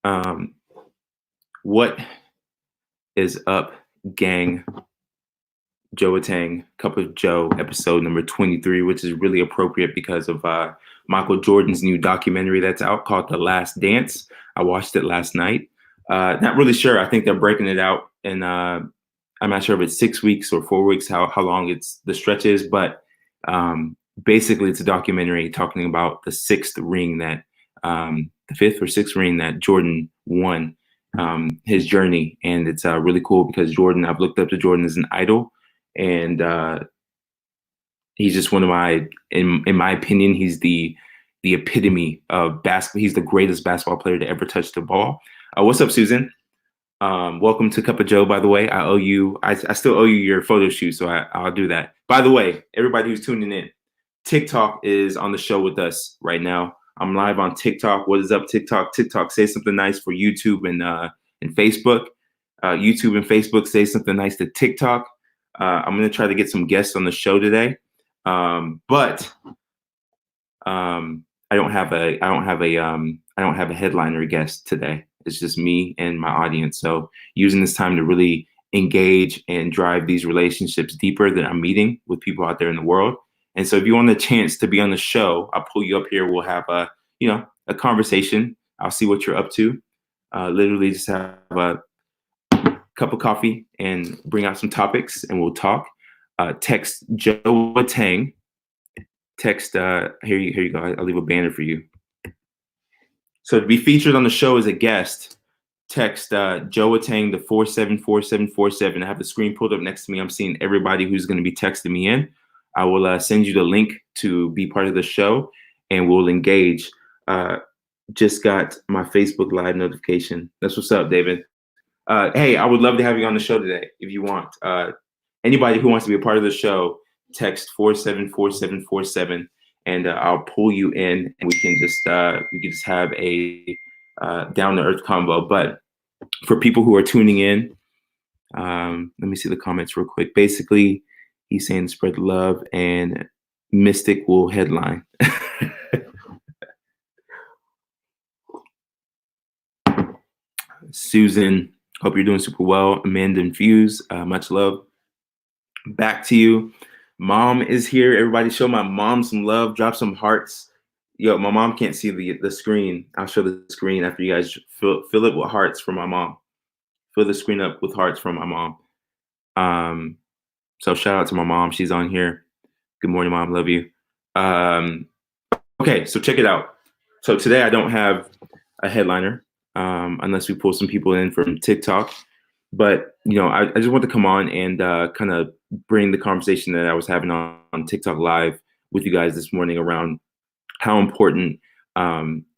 Um, what is up, gang? Joe Atang, Cup of Joe, episode number 23, which is really appropriate because of Michael Jordan's new documentary that's out called The Last Dance. I watched it last night. Not really sure. I think they're breaking it out, and I'm not sure if it's 6 weeks or 4 weeks, how long the stretch is, but basically it's a documentary talking about the fifth or sixth ring that Jordan won, his journey. And it's really cool because I've looked up to Jordan as an idol, and he's just one of in my opinion, he's the epitome of basketball. He's the greatest basketball player to ever touch the ball. What's up, Susan? Welcome to Cup of Joe, by the way. I still owe you your photo shoot, so I'll do that. By the way, everybody who's tuning in, TikTok is on the show with us right now. I'm live on TikTok. What is up, TikTok? TikTok, say something nice for YouTube and Facebook. YouTube and Facebook, say something nice to TikTok. I'm gonna try to get some guests on the show today, but I don't have a headliner guest today. It's just me and my audience. So using this time to really engage and drive these relationships deeper that I'm meeting with people out there in the world. And so if you want a chance to be on the show, I'll pull you up here. We'll have a conversation. I'll see what you're up to. Literally just have a cup of coffee and bring out some topics and we'll talk. Text Joe Tang. Text, here you go. I'll leave a banner for you. So to be featured on the show as a guest, text Joe Atang to 474747. I have the screen pulled up next to me. I'm seeing everybody who's going to be texting me in. I will send you the link to be part of the show, and we'll engage. Just got my Facebook Live notification. That's what's up, David. Hey, I would love to have you on the show today if you want. Anybody who wants to be a part of the show, text 474747. And I'll pull you in, and we can just have a down to earth convo. But for people who are tuning in, let me see the comments real quick. Basically, he's saying spread the love, and Mystic will headline. Susan, hope you're doing super well. Amanda and Fuse, much love. Back to you. Mom is here. Everybody show my mom some love. Drop some hearts. Yo, my mom can't see the screen. I'll show the screen after you guys fill it with hearts for my mom. Fill the screen up with hearts from my mom. So shout out to my mom. She's on here. Good morning, Mom. Love you. Okay, so check it out. So today I don't have a headliner unless we pull some people in from TikTok. But, I just want to come on and kind of bring the conversation that I was having on TikTok Live with you guys this morning around how important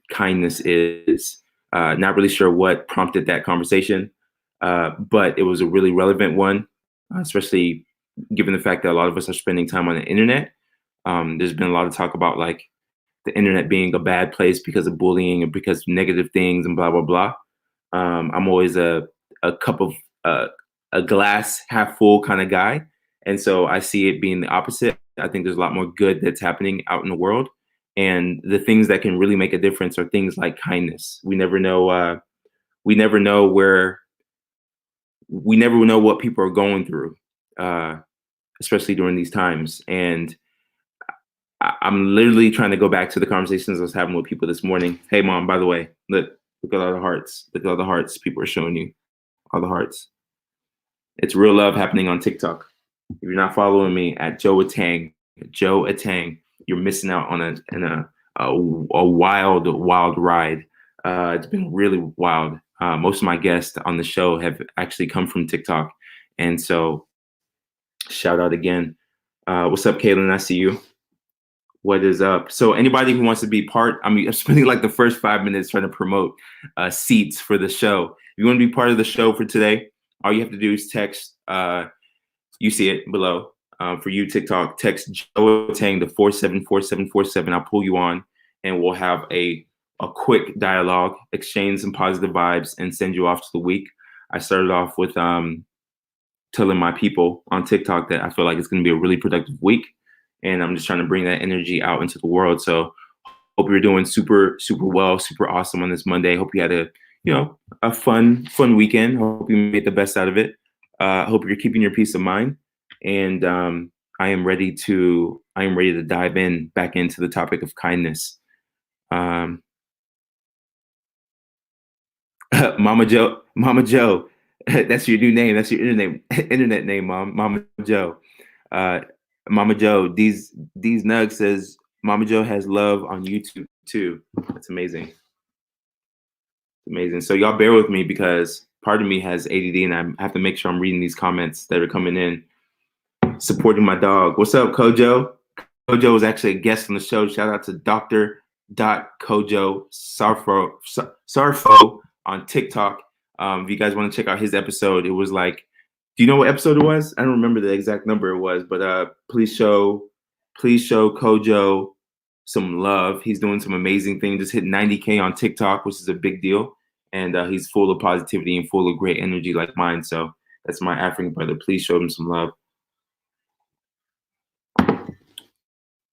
kindness is. Not really sure what prompted that conversation, but it was a really relevant one, especially given the fact that a lot of us are spending time on the internet. There's been a lot of talk about like the internet being a bad place because of bullying and because of negative things and blah, blah, blah. I'm always a cup of a glass half full kind of guy. And so I see it being the opposite. I think there's a lot more good that's happening out in the world. And the things that can really make a difference are things like kindness. We never know what people are going through, especially during these times. And I'm literally trying to go back to the conversations I was having with people this morning. Hey, Mom, by the way, look at all the hearts. Look at all the hearts people are showing you. All the hearts. It's real love happening on TikTok. If you're not following me at Joe Atang, you're missing out on a wild ride. It's been really wild. Most of my guests on the show have actually come from TikTok, and so shout out again. What's up, Kaylin? I see you. What is up? So anybody who wants to be part, I'm spending like the first 5 minutes trying to promote seats for the show. If you want to be part of the show for today, all you have to do is text, you see it below, for you TikTok, text Joe Tang to 474747. I'll pull you on and we'll have a quick dialogue, exchange some positive vibes, and send you off to the week. I started off with telling my people on TikTok that I feel like it's going to be a really productive week. And I'm just trying to bring that energy out into the world. So hope you're doing super, super well, super awesome on this Monday. Hope you had a a fun weekend. Hope you made the best out of it. Hope you're keeping your peace of mind. And I am ready to dive back into the topic of kindness. Um, Mama Joe, that's your new name. That's your internet name, Mama Joe. Uh, Mama Joe, these nugs says Mama Joe has love on YouTube too. That's amazing. Amazing. So y'all bear with me because part of me has ADD and I have to make sure I'm reading these comments that are coming in. Supporting my dog. What's up, Kojo? Kojo was actually a guest on the show. Shout out to Dr. Kojo Sarfo on TikTok. If you guys want to check out his episode, it was like, do you know what episode it was? I don't remember the exact number it was, but please show Kojo some love. He's doing some amazing things. Just hit 90K on TikTok, which is a big deal. And he's full of positivity and full of great energy like mine. So that's my African brother. Please show him some love.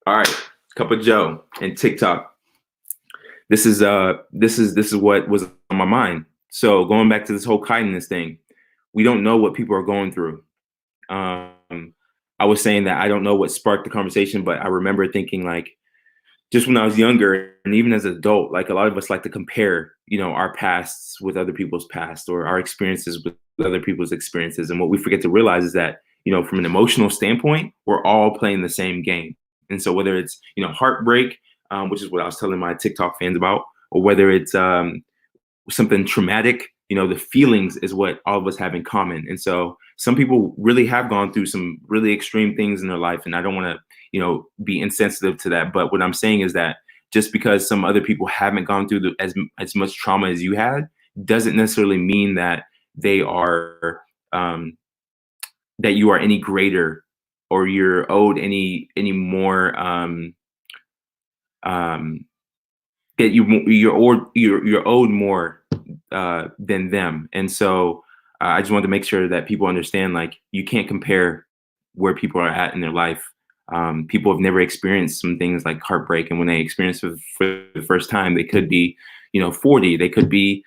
All right, Cup of Joe and TikTok. This is what was on my mind. So going back to this whole kindness thing, we don't know what people are going through. I was saying that I don't know what sparked the conversation, but I remember thinking like, just when I was younger and even as an adult, like a lot of us like to compare, our pasts with other people's past or our experiences with other people's experiences. And what we forget to realize is that, from an emotional standpoint, we're all playing the same game. And so whether it's, heartbreak, which is what I was telling my TikTok fans about, or whether it's something traumatic, the feelings is what all of us have in common. And so some people really have gone through some really extreme things in their life. And I don't want to, be insensitive to that. But what I'm saying is that just because some other people haven't gone through as much trauma as you had, doesn't necessarily mean that they are, that you are any greater or you're owed any more, that you're owed more than them. And so I just wanted to make sure that people understand, like, you can't compare where people are at in their life. People have never experienced some things like heartbreak, and when they experience it for the first time, they could be, 40. They could be,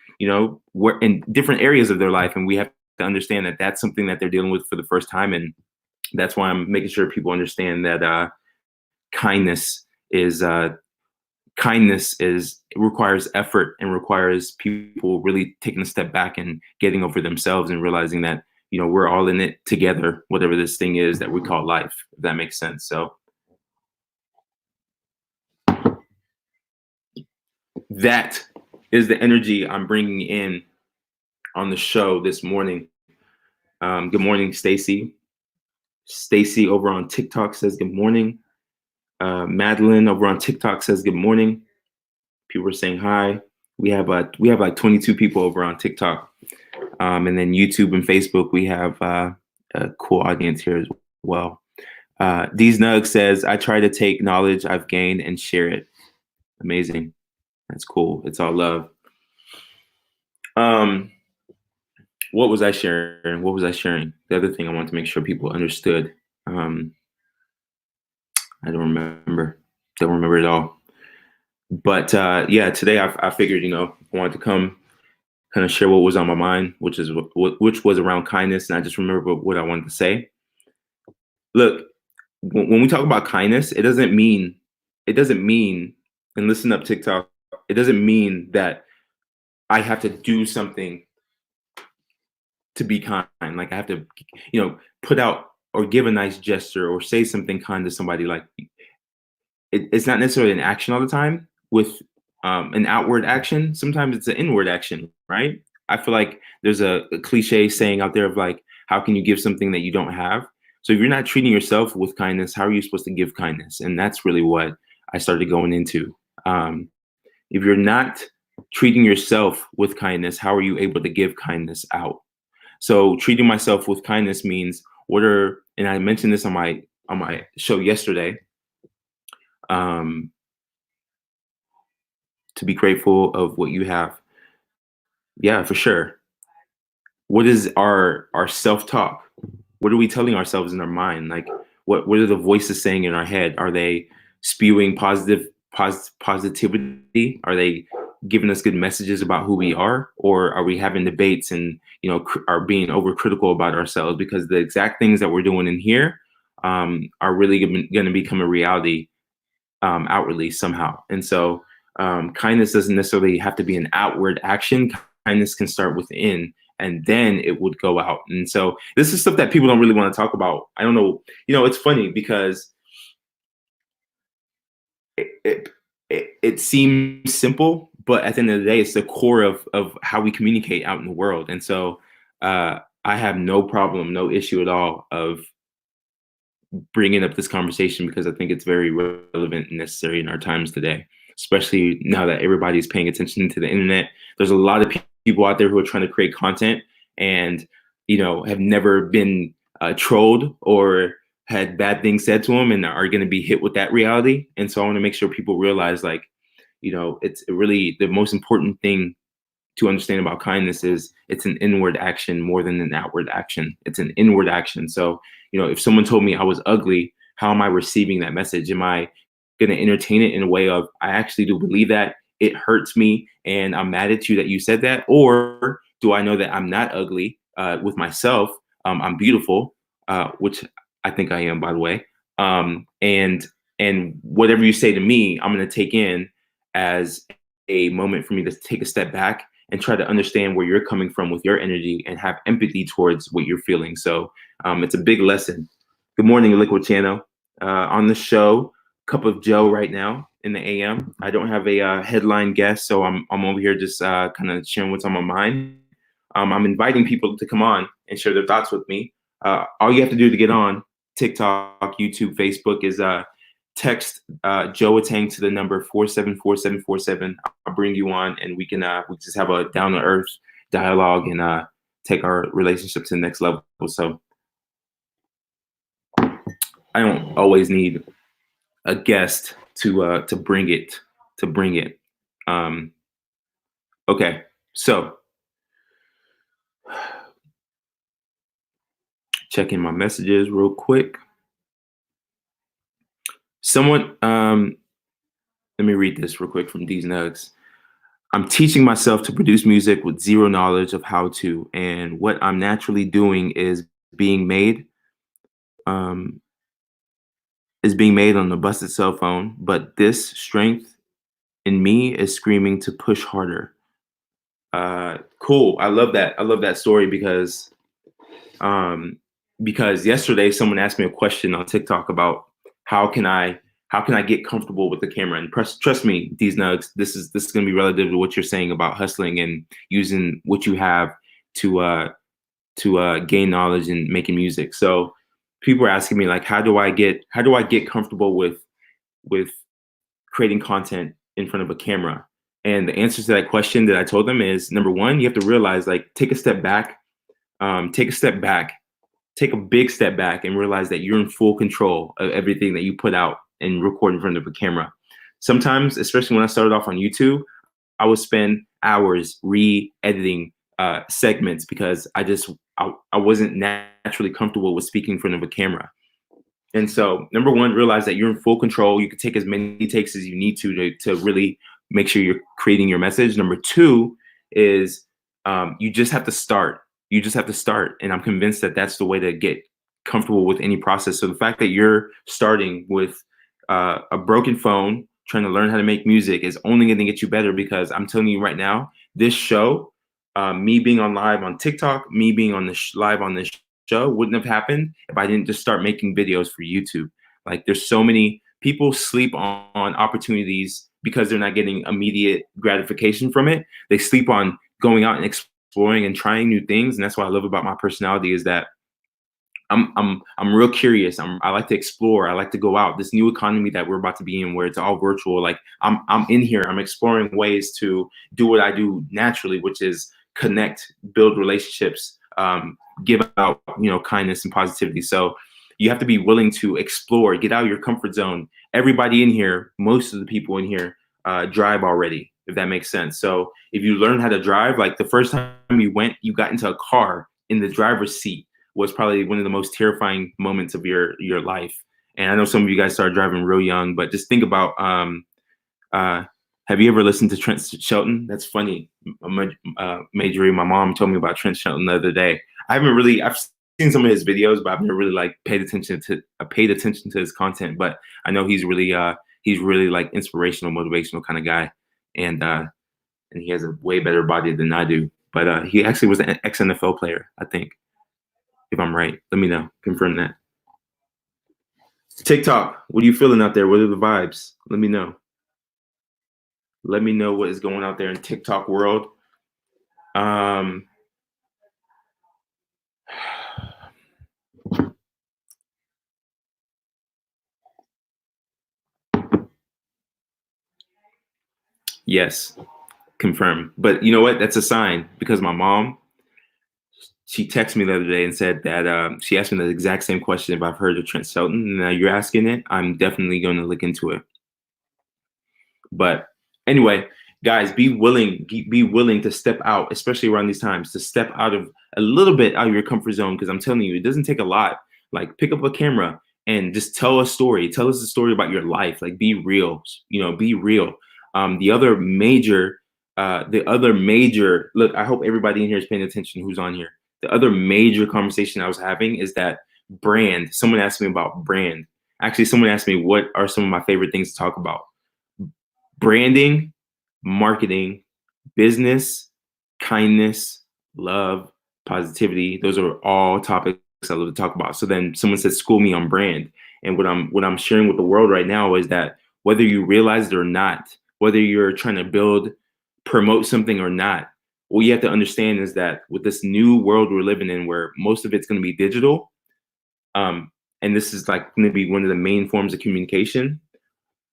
we're in different areas of their life, and we have to understand that that's something that they're dealing with for the first time. And that's why I'm making sure people understand that kindness is it requires effort and requires people really taking a step back and getting over themselves and realizing that, we're all in it together, whatever this thing is that we call life, if that makes sense. So that is the energy I'm bringing in on the show this morning. Good morning, Stacy. Stacy over on TikTok says good morning. Madeline over on TikTok says good morning. People are saying hi. We have like 22 people over on TikTok, and then YouTube and Facebook. We have a cool audience here as well. These Nugs says, I try to take knowledge I've gained and share it. Amazing. That's cool. It's all love. What was I sharing? The other thing I want to make sure people understood. I don't remember it all. But today I figured, I wanted to come kind of share what was on my mind, which was around kindness. And I just remember what I wanted to say. Look, when we talk about kindness, it doesn't mean, and listen up, TikTok, it doesn't mean that I have to do something to be kind. Like I have to, put out or give a nice gesture or say something kind to somebody. Like it's not necessarily an action all the time with an outward action. Sometimes it's an inward action, right? I feel like there's a cliche saying out there of like, how can you give something that you don't have? So if you're not treating yourself with kindness, how are you supposed to give kindness? And that's really what I started going into. If you're not treating yourself with kindness, how are you able to give kindness out? So treating myself with kindness means and I mentioned this on my show yesterday, to be grateful of what you have. Yeah, for sure. What is our self-talk? What are we telling ourselves in our mind? Like what are the voices saying in our head? Are they spewing positivity? Are they giving us good messages about who we are, or are we having debates and are being overcritical about ourselves? Because the exact things that we're doing in here are really going to become a reality outwardly somehow. And so kindness doesn't necessarily have to be an outward action. Kindness can start within, and then it would go out. And so this is stuff that people don't really want to talk about. I don't know. It's funny because it seems simple, but at the end of the day, it's the core of how we communicate out in the world. And so I have no problem, no issue at all of bringing up this conversation, because I think it's very relevant and necessary in our times today, especially now that everybody's paying attention to the internet. There's a lot of people out there who are trying to create content and, have never been trolled or had bad things said to them and are going to be hit with that reality. And so I want to make sure people realize, like, it's really the most important thing to understand about kindness is it's an inward action more than an outward action. It's an inward action. So, if someone told me I was ugly, how am I receiving that message? Am I going to entertain it in a way of, I actually do believe that, it hurts me and I'm mad at you that you said that? Or do I know that I'm not ugly with myself? I'm beautiful, which I think I am, by the way. And whatever you say to me, I'm going to take in as a moment for me to take a step back and try to understand where you're coming from with your energy and have empathy towards what you're feeling. So it's a big lesson. Good morning, Liquid Channel. On the show, Cup of Joe right now in the AM. I don't have a headline guest, so I'm over here just kind of sharing what's on my mind. I'm inviting people to come on and share their thoughts with me. All you have to do to get on TikTok, YouTube, Facebook is text Joe Atang to the number 474747. I'll bring you on, and we just have a down to earth dialogue and take our relationship to the next level. So I don't always need a guest to bring it. Okay, so checking my messages real quick. Someone, let me read this real quick from D's Nugs. I'm teaching myself to produce music with zero knowledge of how to, and what I'm naturally doing is being made on a busted cell phone, but this strength in me is screaming to push harder. Cool. I love that. I love that story because yesterday someone asked me a question on TikTok about how can I get comfortable with the camera? And trust me, these nugs, this is going to be relative to what you're saying about hustling and using what you have to gain knowledge and making music. So people are asking me, like, how do I get comfortable with creating content in front of a camera? And the answer to that question that I told them is, number one, you have to realize, like, take a step back, take a big step back and realize that you're in full control of everything that you put out and record in front of a camera. Sometimes, especially when I started off on YouTube, I would spend hours re-editing segments because I wasn't naturally comfortable with speaking in front of a camera. And so, number one, realize that you're in full control. You can take as many takes as you need to really make sure you're creating your message. Number two is you just have to start. You just have to start. And I'm convinced that that's the way to get comfortable with any process. So the fact that you're starting with a broken phone, trying to learn how to make music, is only going to get you better, because I'm telling you right now, this show, me being on live on TikTok, me being on live on this show wouldn't have happened if I didn't just start making videos for YouTube. Like, there's so many people sleep on opportunities because they're not getting immediate gratification from it. They sleep on going out and exploring and trying new things. And that's what I love about my personality, is that I'm real curious. I like to explore. I like to go out. This new economy that we're about to be in, where it's all virtual, like I'm in here. I'm exploring ways to do what I do naturally, which is connect, build relationships, give out, kindness and positivity. So you have to be willing to explore, get out of your comfort zone. Everybody in here, most of the people in here, drive already, if that makes sense. So if you learn how to drive, like the first time you got into a car in the driver's seat was probably one of the most terrifying moments of your life. And I know some of you guys started driving real young, but just think about, have Have you ever listened to Trent Shelton? That's funny. Majorie, my mom told me about Trent Shelton the other day. I've seen some of his videos, but I've never really like paid attention to his content. But I know he's really like inspirational, motivational kind of guy, and he has a way better body than I do. But he actually was an ex NFL player, I think, if I'm right. Let me know. Confirm that. TikTok, what are you feeling out there? What are the vibes? Let me know. Let me know what is going out there in TikTok world. Yes, confirm. But you know what? That's a sign, because my mom, she texted me the other day and said that she asked me the exact same question if I've heard of Trent Shelton. And now you're asking it. I'm definitely going to look into it. But anyway, guys, be willing to step out, especially around these times, to step out of a little bit out of your comfort zone. Because I'm telling you, it doesn't take a lot. Like, pick up a camera and just tell a story. Tell us a story about your life. Like, be real. Be real. The other major, look, I hope everybody in here is paying attention who's on here. The other major conversation I was having is that brand. Someone asked me about brand. Actually, someone asked me what are some of my favorite things to talk about. Branding, marketing, business, kindness, love, positivity. Those are all topics I love to talk about. So then someone said, school me on brand. And what I'm sharing with the world right now is that whether you realize it or not, whether you're trying to promote something or not, what you have to understand is that with this new world we're living in, where most of it's going to be digital, and this is like going to be one of the main forms of communication,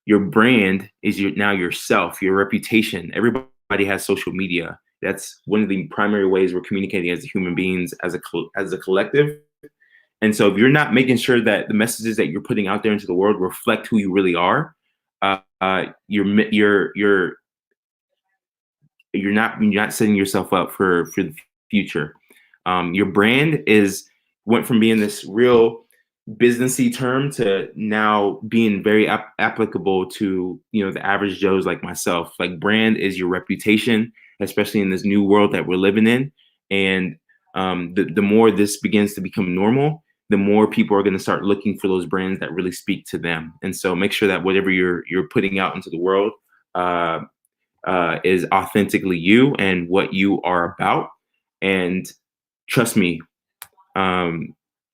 your brand is now yourself, your reputation. Everybody has social media. That's one of the primary ways we're communicating as human beings, as a collective. And so if you're not making sure that the messages that you're putting out there into the world reflect who you really are, you're not setting yourself up for the future. Your brand went from being this real businessy term to now being very applicable to the average Joes like myself. Like, brand is your reputation, especially in this new world that we're living in. And the more this begins to become normal, the more people are going to start looking for those brands that really speak to them. And so make sure that whatever you're putting out into the world is authentically you and what you are about. And trust me,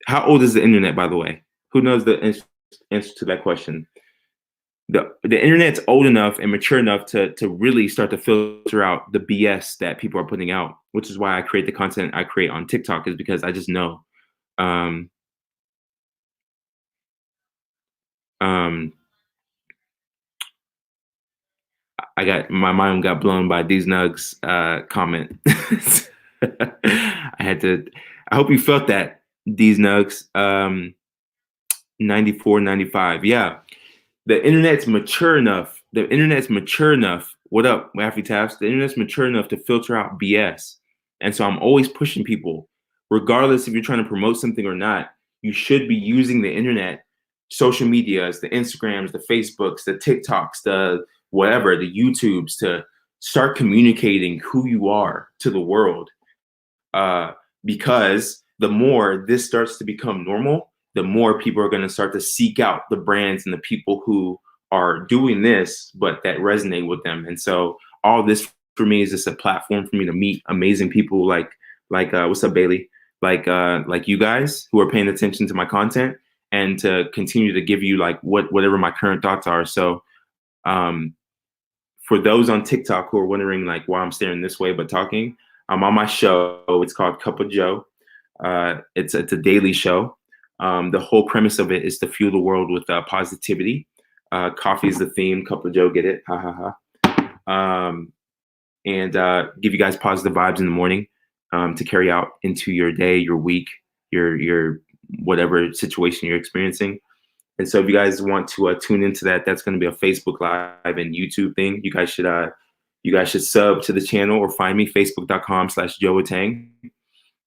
how old is the internet, by the way? Who knows the answer to that question? The internet's old enough and mature enough to really start to filter out the BS that people are putting out, which is why I create the content I create on TikTok, is because I just know. My mind got blown by these nugs comment. I hope you felt that, these nugs. 94, 95. Yeah. The internet's mature enough. What up, Waffy Taps? The internet's mature enough to filter out BS. And so I'm always pushing people, regardless if you're trying to promote something or not, you should be using the internet, social medias, the Instagrams, the Facebooks, the TikToks, the whatever, the YouTubes, to start communicating who you are to the world. Because the more this starts to become normal, the more people are going to start to seek out the brands and the people who are doing this, but that resonate with them. And so all this for me is just a platform for me to meet amazing people like what's up, Bailey? Like you guys who are paying attention to my content, and to continue to give you like whatever my current thoughts are. So for those on TikTok who are wondering like why I'm staring this way but talking, I'm on my show. It's called Cup of Joe. It's a daily show. The whole premise of it is to fuel the world with positivity. Coffee is the theme. Cup of Joe, get it? Ha ha ha. And give you guys positive vibes in the morning to carry out into your day, your week, your whatever situation you're experiencing. And so if you guys want to tune into that, that's going to be a Facebook Live and YouTube thing. You guys should sub to the channel or find me, facebook.com/JoeAtang.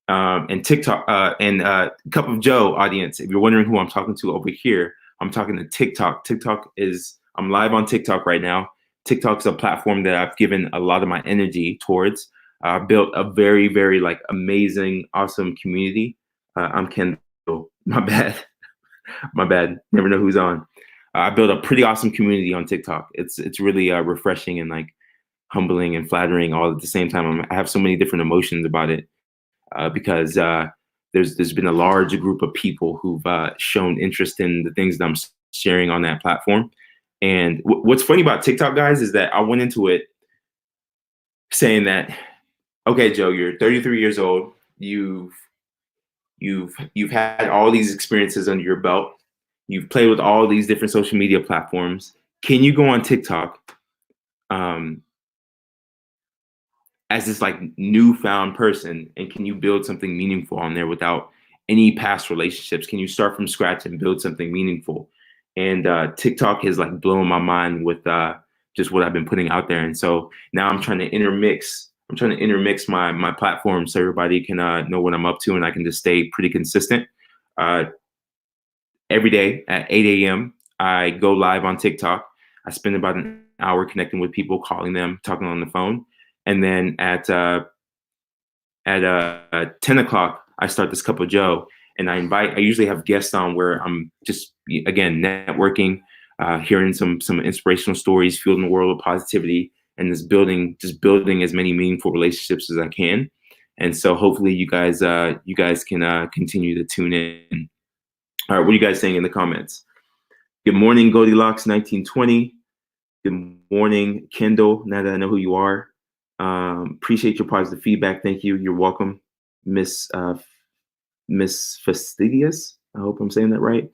And TikTok and Cup of Joe audience. If you're wondering who I'm talking to over here, I'm talking to TikTok. I'm live on TikTok right now. TikTok's a platform that I've given a lot of my energy towards. I've built a very, very like amazing, awesome community. I'm Kendall. My bad. My bad. Never know who's on. I built a pretty awesome community on TikTok. It's really refreshing and like humbling and flattering all at the same time. I have so many different emotions about it because there's been a large group of people who've shown interest in the things that I'm sharing on that platform. And what's funny about TikTok, guys, is that I went into it saying that, okay, Joe, you're 33 years old. You've had all these experiences under your belt. You've played with all these different social media platforms. Can you go on TikTok as this like newfound person, and can you build something meaningful on there without any past relationships? Can you start from scratch and build something meaningful? And TikTok has like blown my mind with just what I've been putting out there. And so now I'm trying to intermix my platform so everybody can know what I'm up to, and I can just stay pretty consistent. Every day at 8 a.m., I go live on TikTok. I spend about an hour connecting with people, calling them, talking on the phone. And then at 10 o'clock, I start this Cup of Joe, and I usually have guests on where I'm just, again, networking, hearing some inspirational stories, fueling the world with positivity, and just building as many meaningful relationships as I can. And so hopefully you guys can continue to tune in. All right, what are you guys saying in the comments? Good morning, Goldilocks 1920. Good morning, Kendall. Now that I know who you are, appreciate your positive feedback. Thank you. You're welcome, Miss Fastidious. I hope I'm saying that right.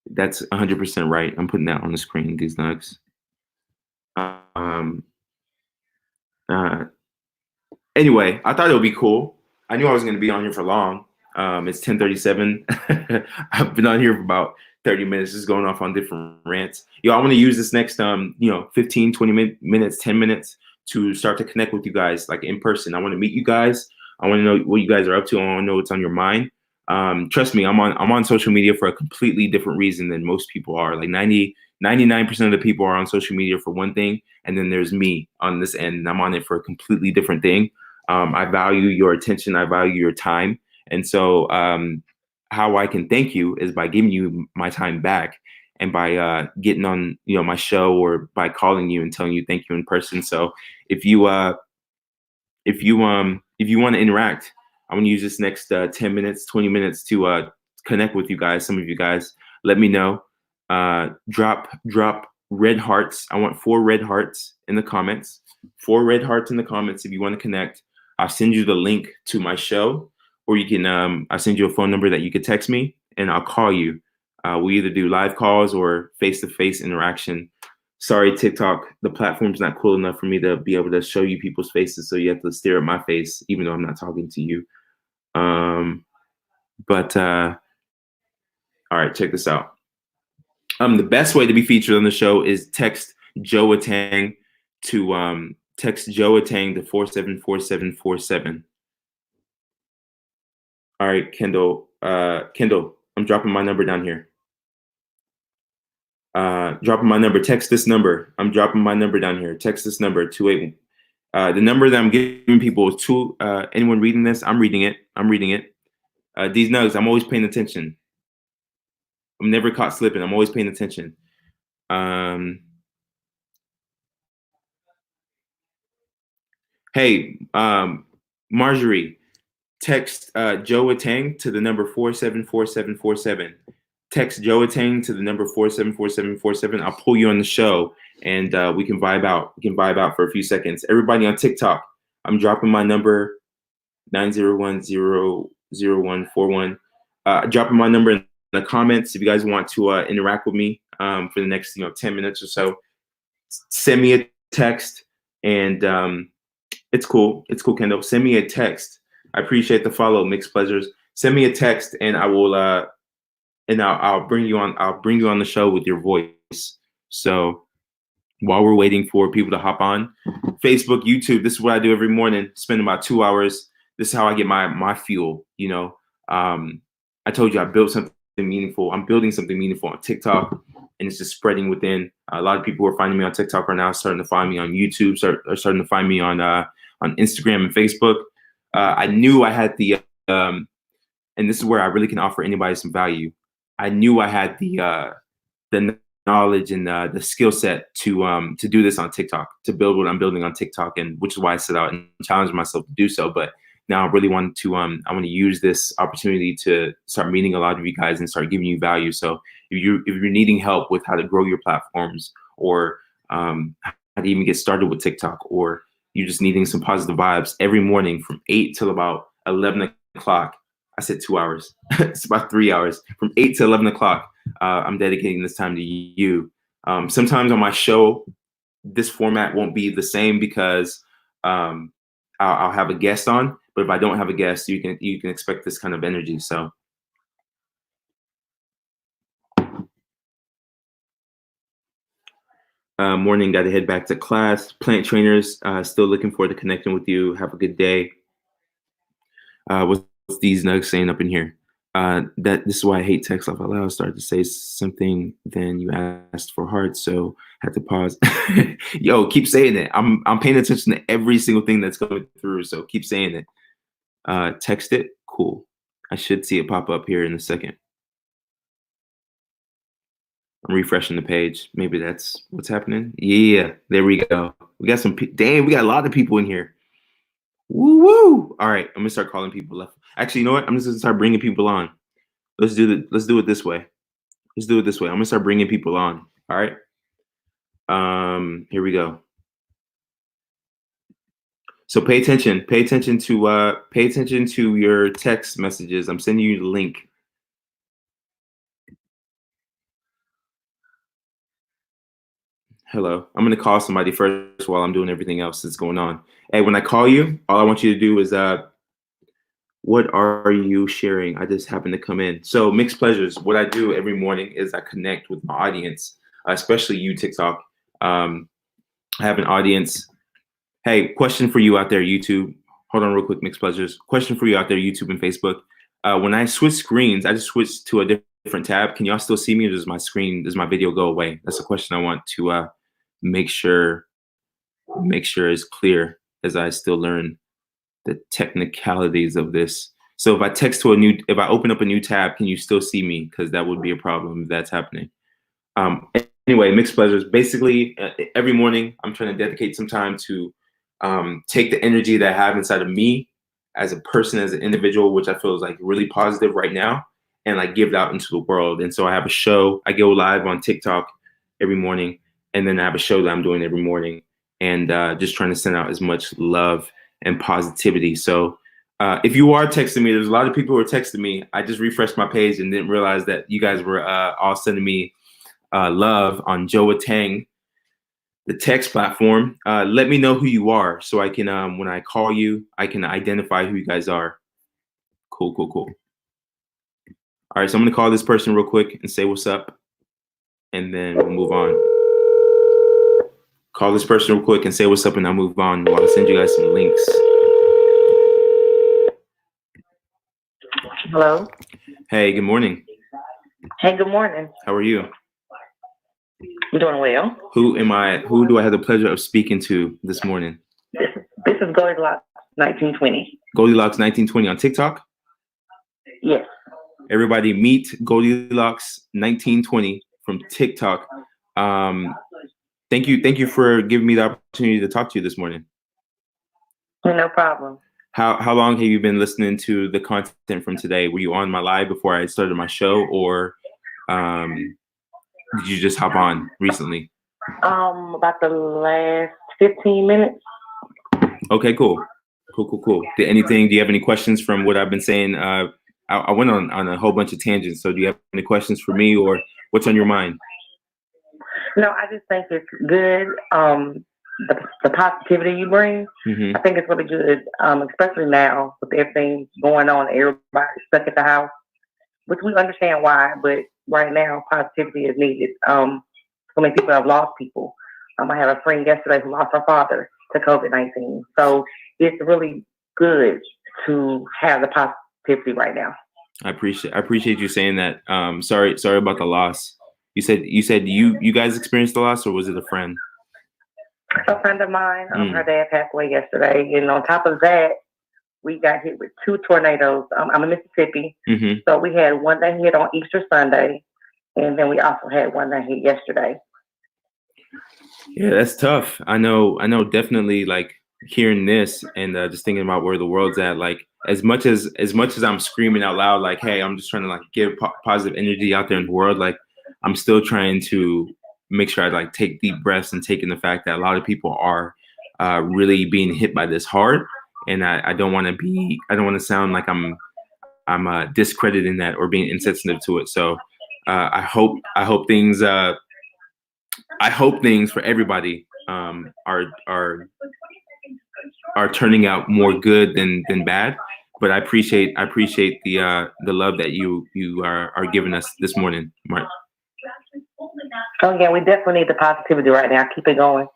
That's 100% right. I'm putting that on the screen. These nugs. Anyway, I thought it would be cool. I knew I was going to be on here for long. It's 10:37. I've been on here for about 30 minutes, just going off on different rants. I want to use this next, 15, 20 minutes, 10 minutes to start to connect with you guys, like in person. I want to meet you guys. I want to know what you guys are up to. I want to know what's on your mind. Trust me, I'm on social media for a completely different reason than most people are. Like 99% of the people are on social media for one thing, and then there's me on this end, and I'm on it for a completely different thing. I value your attention. I value your time. And so how I can thank you is by giving you my time back, and by getting on my show, or by calling you and telling you thank you in person. So if you want to interact, I want to use this next 10 minutes, 20 minutes to connect with you guys. Some of you guys, let me know. Drop red hearts. I want 4 red hearts in the comments. 4 red hearts in the comments if you want to connect. I'll send you the link to my show, or you can I'll send you a phone number that you could text me, and I'll call you. We either do live calls or face-to-face interaction. Sorry, TikTok, the platform's not cool enough for me to be able to show you people's faces, so you have to stare at my face, even though I'm not talking to you. All right, check this out. The best way to be featured on the show is text Joe Atang to 474747. All right, Kendall, I'm dropping my number down here. Dropping my number. Text this number. I'm dropping my number down here. Text this number, 28. The number that I'm giving people is anyone reading this? I'm reading it. These nugs, I'm always paying attention. I'm never caught slipping. I'm always paying attention. Hey, Marjorie, text Joe Atang to the number 474747. Text Joe Atang to the number 474747. I'll pull you on the show, and we can vibe out. We can vibe out for a few seconds. Everybody on TikTok, I'm dropping my number 901-00141. Dropping my number in the comments if you guys want to interact with me for the next 10 minutes or so. Send me a text, and it's cool. It's cool, Kendall. Send me a text. I appreciate the follow. Mixed pleasures. Send me a text, and I will I'll bring you on. I'll bring you on the show with your voice. So while we're waiting for people to hop on, Facebook, YouTube, this is what I do every morning. Spend about 2 hours. This is how I get my fuel. I told you I built something meaningful. I'm building something meaningful on TikTok. and it's just spreading within. A lot of people who are finding me on TikTok are now starting to find me on YouTube, are starting to find me on Instagram and Facebook. I knew I had and this is where I really can offer anybody some value. I knew I had the knowledge and the skill set to do this on TikTok, to build what I'm building on TikTok, and which is why I set out and challenged myself to do so. But now I really want to I want to use this opportunity to start meeting a lot of you guys and start giving you value. So if you're needing help with how to grow your platforms, or how to even get started with TikTok, or you're just needing some positive vibes, every morning from 8 till about 11 o'clock, I said 2 hours. It's about 3 hours. From 8 to 11 o'clock, I'm dedicating this time to you. Sometimes on my show, this format won't be the same because I'll have a guest on. But if I don't have a guest, you can expect this kind of energy. So. Morning, got to head back to class. Plant trainers, still looking forward to connecting with you. Have a good day. What's these nugs saying up in here? That this is why I hate text laugh out loud. Started to say something, then you asked for heart, so had to pause. Yo, keep saying it. I'm paying attention to every single thing that's going through, so keep saying it. Text it, cool. I should see it pop up here in a second. I'm refreshing the page. Maybe that's what's happening. Yeah, there we go. We got some. Damn, we got a lot of people in here. Woo woo! All right, I'm gonna start calling people left. Actually, you know what? I'm just gonna start bringing people on. Let's do it this way. Let's do it this way. I'm gonna start bringing people on. All right. Here we go. So pay attention. Pay attention to your text messages. I'm sending you the link. Hello. I'm gonna call somebody first while I'm doing everything else that's going on. Hey, when I call you, all I want you to do is what are you sharing? I just happened to come in. So mixed pleasures. What I do every morning is I connect with my audience, especially you, TikTok. I have an audience. Hey, question for you out there, YouTube. Hold on real quick, mixed pleasures. Question for you out there, YouTube and Facebook. When I switch screens, I just switch to a different tab. Can y'all still see me, or does my video go away? That's a question I want to make sure is clear as I still learn the technicalities of this. So if I open up a new tab, can you still see me? Because that would be a problem if that's happening. Anyway, mixed pleasures. Basically, every morning I'm trying to dedicate some time to take the energy that I have inside of me as a person, as an individual, which I feel is like really positive right now, and like give it out into the world. And so I have a show. I go live on TikTok every morning, and then I have a show that I'm doing every morning, and just trying to send out as much love and positivity. So if you are texting me, there's a lot of people who are texting me. I just refreshed my page and didn't realize that you guys were all sending me love on Joa Tang, the text platform. Let me know who you are so I can, when I call you, I can identify who you guys are. Cool. All right, so I'm gonna call this person real quick and say what's up, and then we'll move on. Call this person real quick and say what's up, and I'll move on while I send you guys some links. Hello. Hey, good morning. Hey, good morning. How are you? I'm doing well. Who do I have the pleasure of speaking to this morning? This is Goldilocks 1920. Goldilocks 1920 on TikTok? Yes. Everybody meet Goldilocks 1920 from TikTok. Thank you for giving me the opportunity to talk to you this morning. No problem. How long have you been listening to the content from today? Were you on my live before I started my show, or did you just hop on recently? About the last 15 minutes. Okay, cool. Do you have any questions from what I've been saying? I went on a whole bunch of tangents. So do you have any questions for me, or what's on your mind? No, I just think it's good. The positivity you bring, I think it's really good, especially now with everything going on, everybody stuck at the house, which we understand why, but right now positivity is needed. So many people have lost people. I have a friend yesterday who lost her father to COVID-19. So it's really good to have the positivity right now. I appreciate you saying that. Sorry about the loss. You said you guys experienced the loss, or was it a friend? A friend of mine, her dad passed away yesterday, and on top of that, we got hit with two tornadoes. I'm in Mississippi, so we had one that hit on Easter Sunday, and then we also had one that hit yesterday. Yeah, that's tough. I know. Definitely, like hearing this and just thinking about where the world's at. Like as much as I'm screaming out loud, like, hey, I'm just trying to like give positive energy out there in the world. Like I'm still trying to make sure I like take deep breaths and take in the fact that a lot of people are really being hit by this hard. And I don't want to sound like I'm discrediting that or being insensitive to it. So I hope things for everybody are turning out more good than bad. But I appreciate the love that you are giving us this morning, Mark. Oh yeah, we definitely need the positivity right now. Keep it going.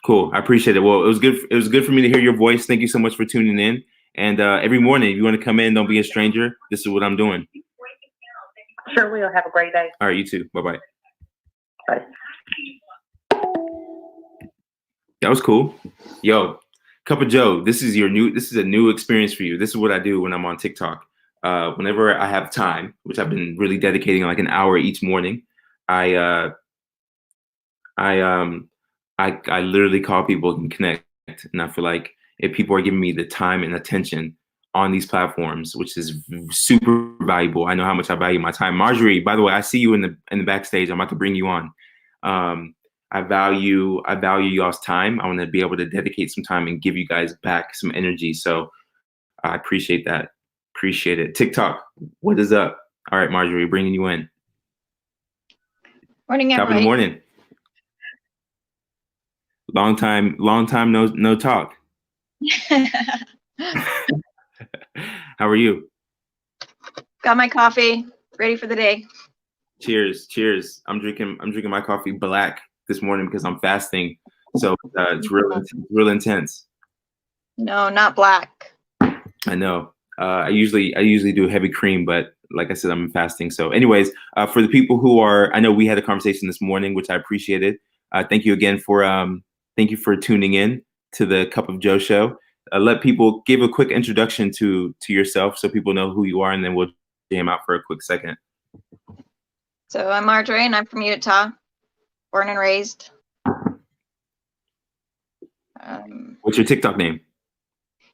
Cool. I appreciate it. Well, it was good for me to hear your voice. Thank you so much for tuning in. And every morning, if you want to come in, don't be a stranger. This is what I'm doing. Sure will. Have a great day. All right, you too. Bye-bye. Bye. That was cool. Yo, Cup of Joe, this is a new experience for you. This is what I do when I'm on TikTok. Whenever I have time, which I've been really dedicating like an hour each morning, I literally call people and connect. And I feel like if people are giving me the time and attention on these platforms, which is super valuable. I know how much I value my time. Marjorie, by the way, I see you in the backstage. I'm about to bring you on. I value y'all's time. I want to be able to dedicate some time and give you guys back some energy. So I appreciate that. Appreciate it. TikTok, what is up? All right, Marjorie, bringing you in. Morning, everybody. Top of the morning. Long time no talk. How are you? Got my coffee, ready for the day. Cheers. I'm drinking my coffee black this morning because I'm fasting. So it's real intense. No, not black. I know. I usually do heavy cream, but like I said, I'm fasting. So anyways, for the people who are, I know we had a conversation this morning, which I appreciated. Thank you again thank you for tuning in to the Cup of Joe show. Let people give a quick introduction to yourself so people know who you are, and then we'll jam out for a quick second. So I'm Marjorie, and I'm from Utah, born and raised. What's your TikTok name?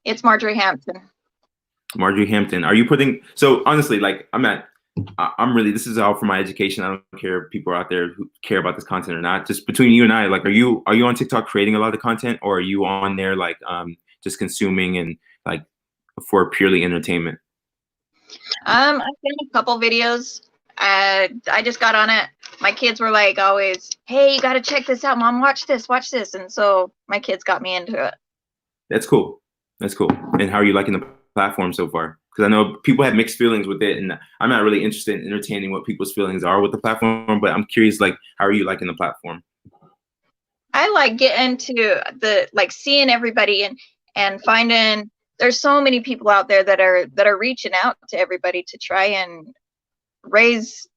It's Marjorie Hampton. Marjorie Hampton. Are you putting, so honestly, like I'm really, this is all for my education. I don't care if people are out there who care about this content or not. Just between you and I, like, are you on TikTok creating a lot of content, or are you on there like just consuming and like for purely entertainment? I've done a couple videos. I just got on it. My kids were like always, hey, you got to check this out, Mom, watch this. And so my kids got me into it. That's cool. And how are you liking the platform so far? Because I know people have mixed feelings with it, and I'm not really interested in entertaining what people's feelings are with the platform, but I'm curious, like, how are you liking the platform? I like getting to like seeing everybody and finding there's so many people out there that are reaching out to everybody to try and raise,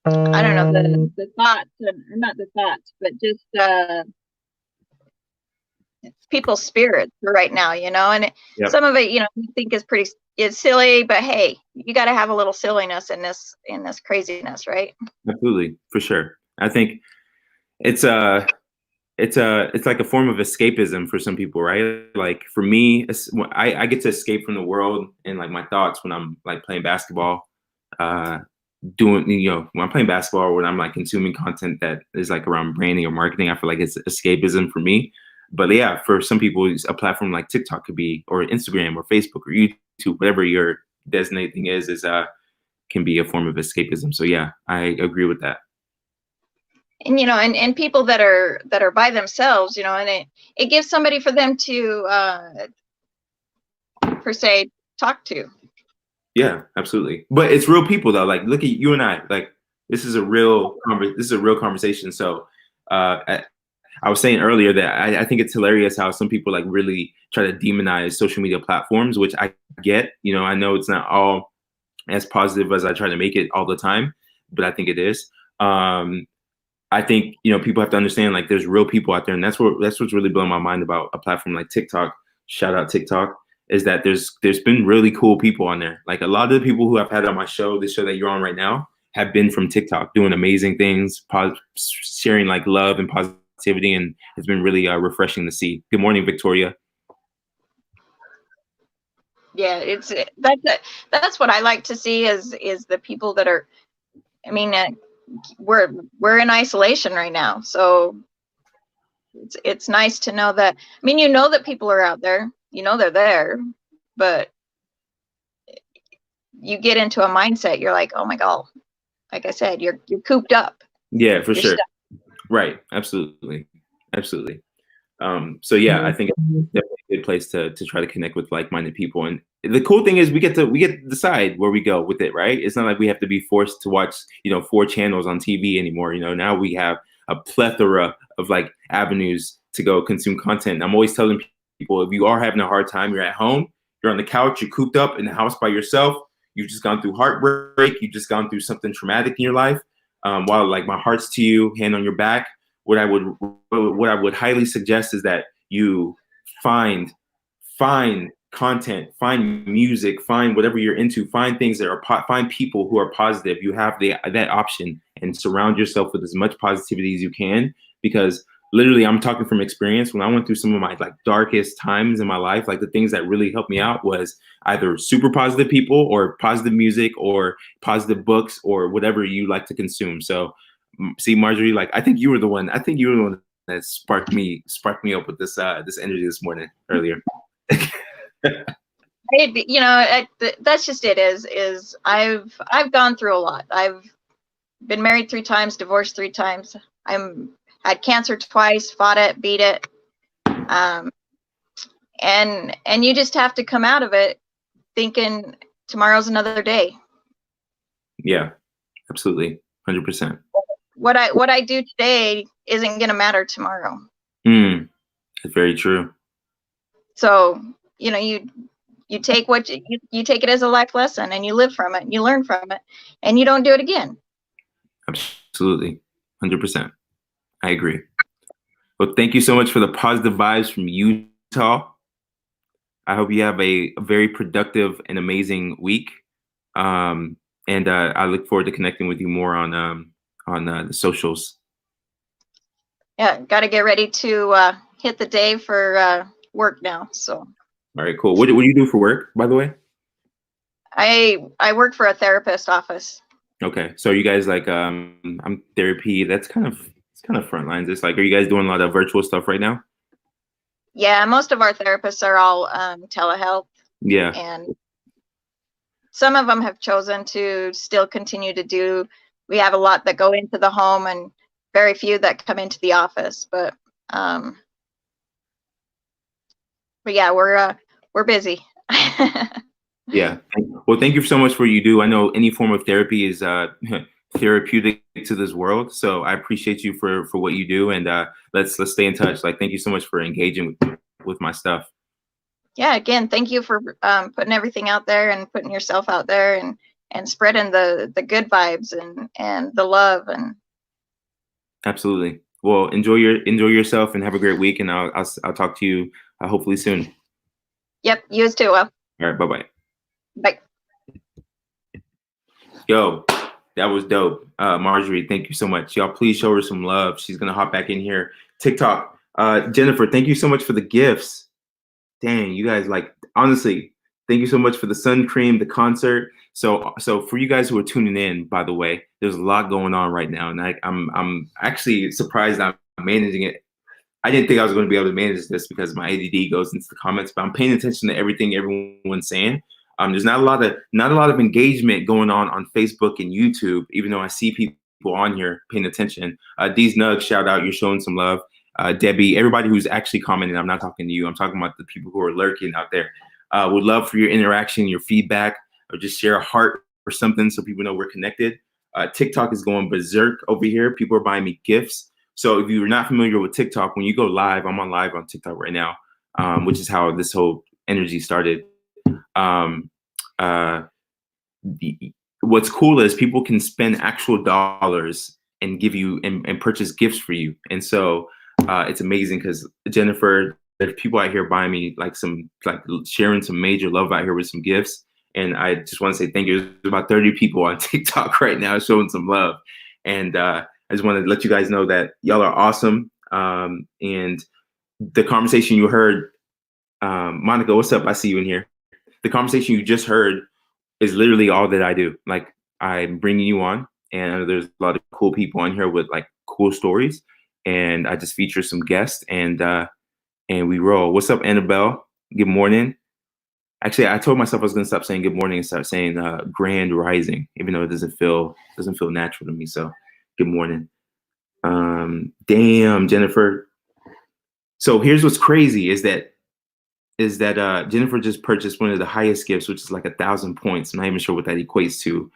I don't know, the thoughts, not the thoughts, but just people's spirits right now, and yep. Some of it, I think is silly, but hey, you got to have a little silliness in this craziness, right? Absolutely, for sure. I think it's like a form of escapism for some people, right? Like for me, I get to escape from the world and like my thoughts when I'm like playing basketball, when I'm playing basketball, or when I'm like consuming content that is like around branding or marketing. I feel like it's escapism for me. But yeah, for some people, a platform like TikTok could be, or Instagram or Facebook or YouTube, whatever your designated thing is can be a form of escapism. So yeah, I agree with that. And and people that are by themselves, and it gives somebody for them to per se talk to. Yeah, absolutely. But it's real people though. Like look at you and I. Like this is a real conversation. So I was saying earlier that I think it's hilarious how some people like really try to demonize social media platforms, which I get. I know it's not all as positive as I try to make it all the time, but I think it is. I think, you know, people have to understand, like, there's real people out there, and that's what's really blowing my mind about a platform like TikTok. Shout out TikTok, is that there's been really cool people on there. Like, a lot of the people who I've had on my show, the show that you're on right now, have been from TikTok, doing amazing things, sharing like love and positivity, and it's been really refreshing to see. Good morning, Victoria. Yeah, that's what I like to see is the people that are. I mean, we're in isolation right now, so it's nice to know that. I mean, you know that people are out there, you know they're there, but you get into a mindset. You're like, oh my god, like I said, you're cooped up. Yeah, for You're sure. stuck. Right. Absolutely. Absolutely. So yeah, I think it's definitely a good place to try to connect with like-minded people. And the cool thing is we get to decide where we go with it, right? It's not like we have to be forced to watch, you know, 4 channels on TV anymore. You know, now we have a plethora of like avenues to go consume content. And I'm always telling people, if you are having a hard time, you're at home, you're on the couch, you're cooped up in the house by yourself, you've just gone through heartbreak, you've just gone through something traumatic in your life. While like my heart's to you, hand on your back, what I would highly suggest is that you find content, find music, find whatever you're into, find things that are find people who are positive. You have that option, and surround yourself with as much positivity as you can, because literally I'm talking from experience. When I went through some of my like darkest times in my life, like the things that really helped me out was either super positive people or positive music or positive books or whatever you like to consume. So see, Marjorie, like I think you were the one that sparked me up with this energy this morning earlier. You know, that's just it. Is I've gone through a lot. I've been married 3 times, divorced 3 times. Had cancer twice, fought it, beat it, and you just have to come out of it thinking tomorrow's another day. Yeah, absolutely, 100%. What I do today isn't going to matter tomorrow. That's very true. So, you know, you take what you take it as a life lesson, and you live from it, and you learn from it, and you don't do it again. Absolutely, 100%. I agree. Well, thank you so much for the positive vibes from Utah. I hope you have a very productive and amazing week. And I look forward to connecting with you more on the socials. Yeah, got to get ready to hit the day for work now. So. All right, cool. What do you do for work, by the way? I work for a therapist office. Okay, so you guys like I'm therapy. It's kind of front lines. It's like, are you guys doing a lot of virtual stuff right now? Yeah, most of our therapists are all telehealth. Yeah. And some of them have chosen to still continue to do. We have a lot that go into the home and very few that come into the office. But yeah, we're busy. Yeah. Well, thank you so much for what you do. I know any form of therapy is therapeutic to this world. So I appreciate you for what you do, and let's stay in touch. Like, thank you so much for engaging with my stuff. Yeah, again, thank you for putting everything out there and putting yourself out there and spreading the good vibes and the love. And absolutely. Well, enjoy yourself and have a great week, and I'll talk to you hopefully soon. Yep, you as too. All right, bye. Bye. Yo, that was dope. Marjorie, thank you so much. Y'all, please show her some love. She's gonna hop back in here. TikTok. Jennifer, thank you so much for the gifts. Dang, you guys, like, honestly, thank you so much for the sun cream, the concert. So for you guys who are tuning in, by the way, there's a lot going on right now, and I'm actually surprised I'm managing it. I didn't think I was going to be able to manage this because my ADD goes into the comments, but I'm paying attention to everything everyone's saying. There's not a lot of engagement going on Facebook and YouTube, even though I see people on here paying attention. D's Nugs, shout out, you're showing some love. Debbie, everybody who's actually commenting, I'm not talking to you, I'm talking about the people who are lurking out there. Would love for your interaction, your feedback, or just share a heart or something so people know we're connected. TikTok is going berserk over here. People are buying me gifts. So if you're not familiar with TikTok, when you go live, I'm on live on TikTok right now, which is how this whole energy started. What's cool is people can spend actual dollars give you and purchase gifts for you. And so it's amazing because Jennifer, there's people out here buying me like sharing some major love out here with some gifts. And I just want to say thank you. There's about 30 people on TikTok right now showing some love. And I just want to let you guys know that y'all are awesome. And the conversation you heard, Monica, what's up? I see you in here. The conversation you just heard is literally all that I do. Like, I'm bringing you on, and there's a lot of cool people on here with like cool stories, and I just feature some guests, and we roll. What's up, Annabelle? Good morning. Actually, I told myself I was gonna stop saying good morning and start saying grand rising, even though it doesn't feel natural to me. So, good morning. Damn, Jennifer. So here's what's crazy is that Jennifer just purchased one of the highest gifts, which is like 1,000 points. I'm not even sure what that equates to,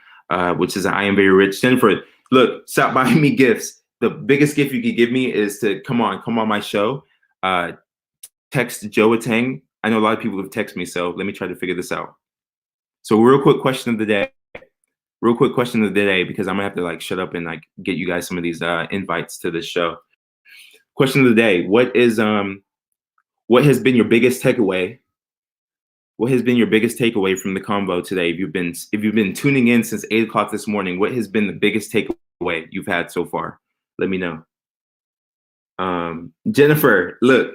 which is I am very rich. Jennifer, look, stop buying me gifts. The biggest gift you could give me is to come on my show. Text Joe Tang. I know a lot of people have texted me, so let me try to figure this out. So real quick question of the day. Because I'm gonna have to like shut up and like get you guys some of these invites to this show. Question of the day: what has been your biggest takeaway? What has been your biggest takeaway from the convo today? If you've been tuning in since 8 o'clock this morning, what has been the biggest takeaway you've had so far? Let me know. Jennifer, look,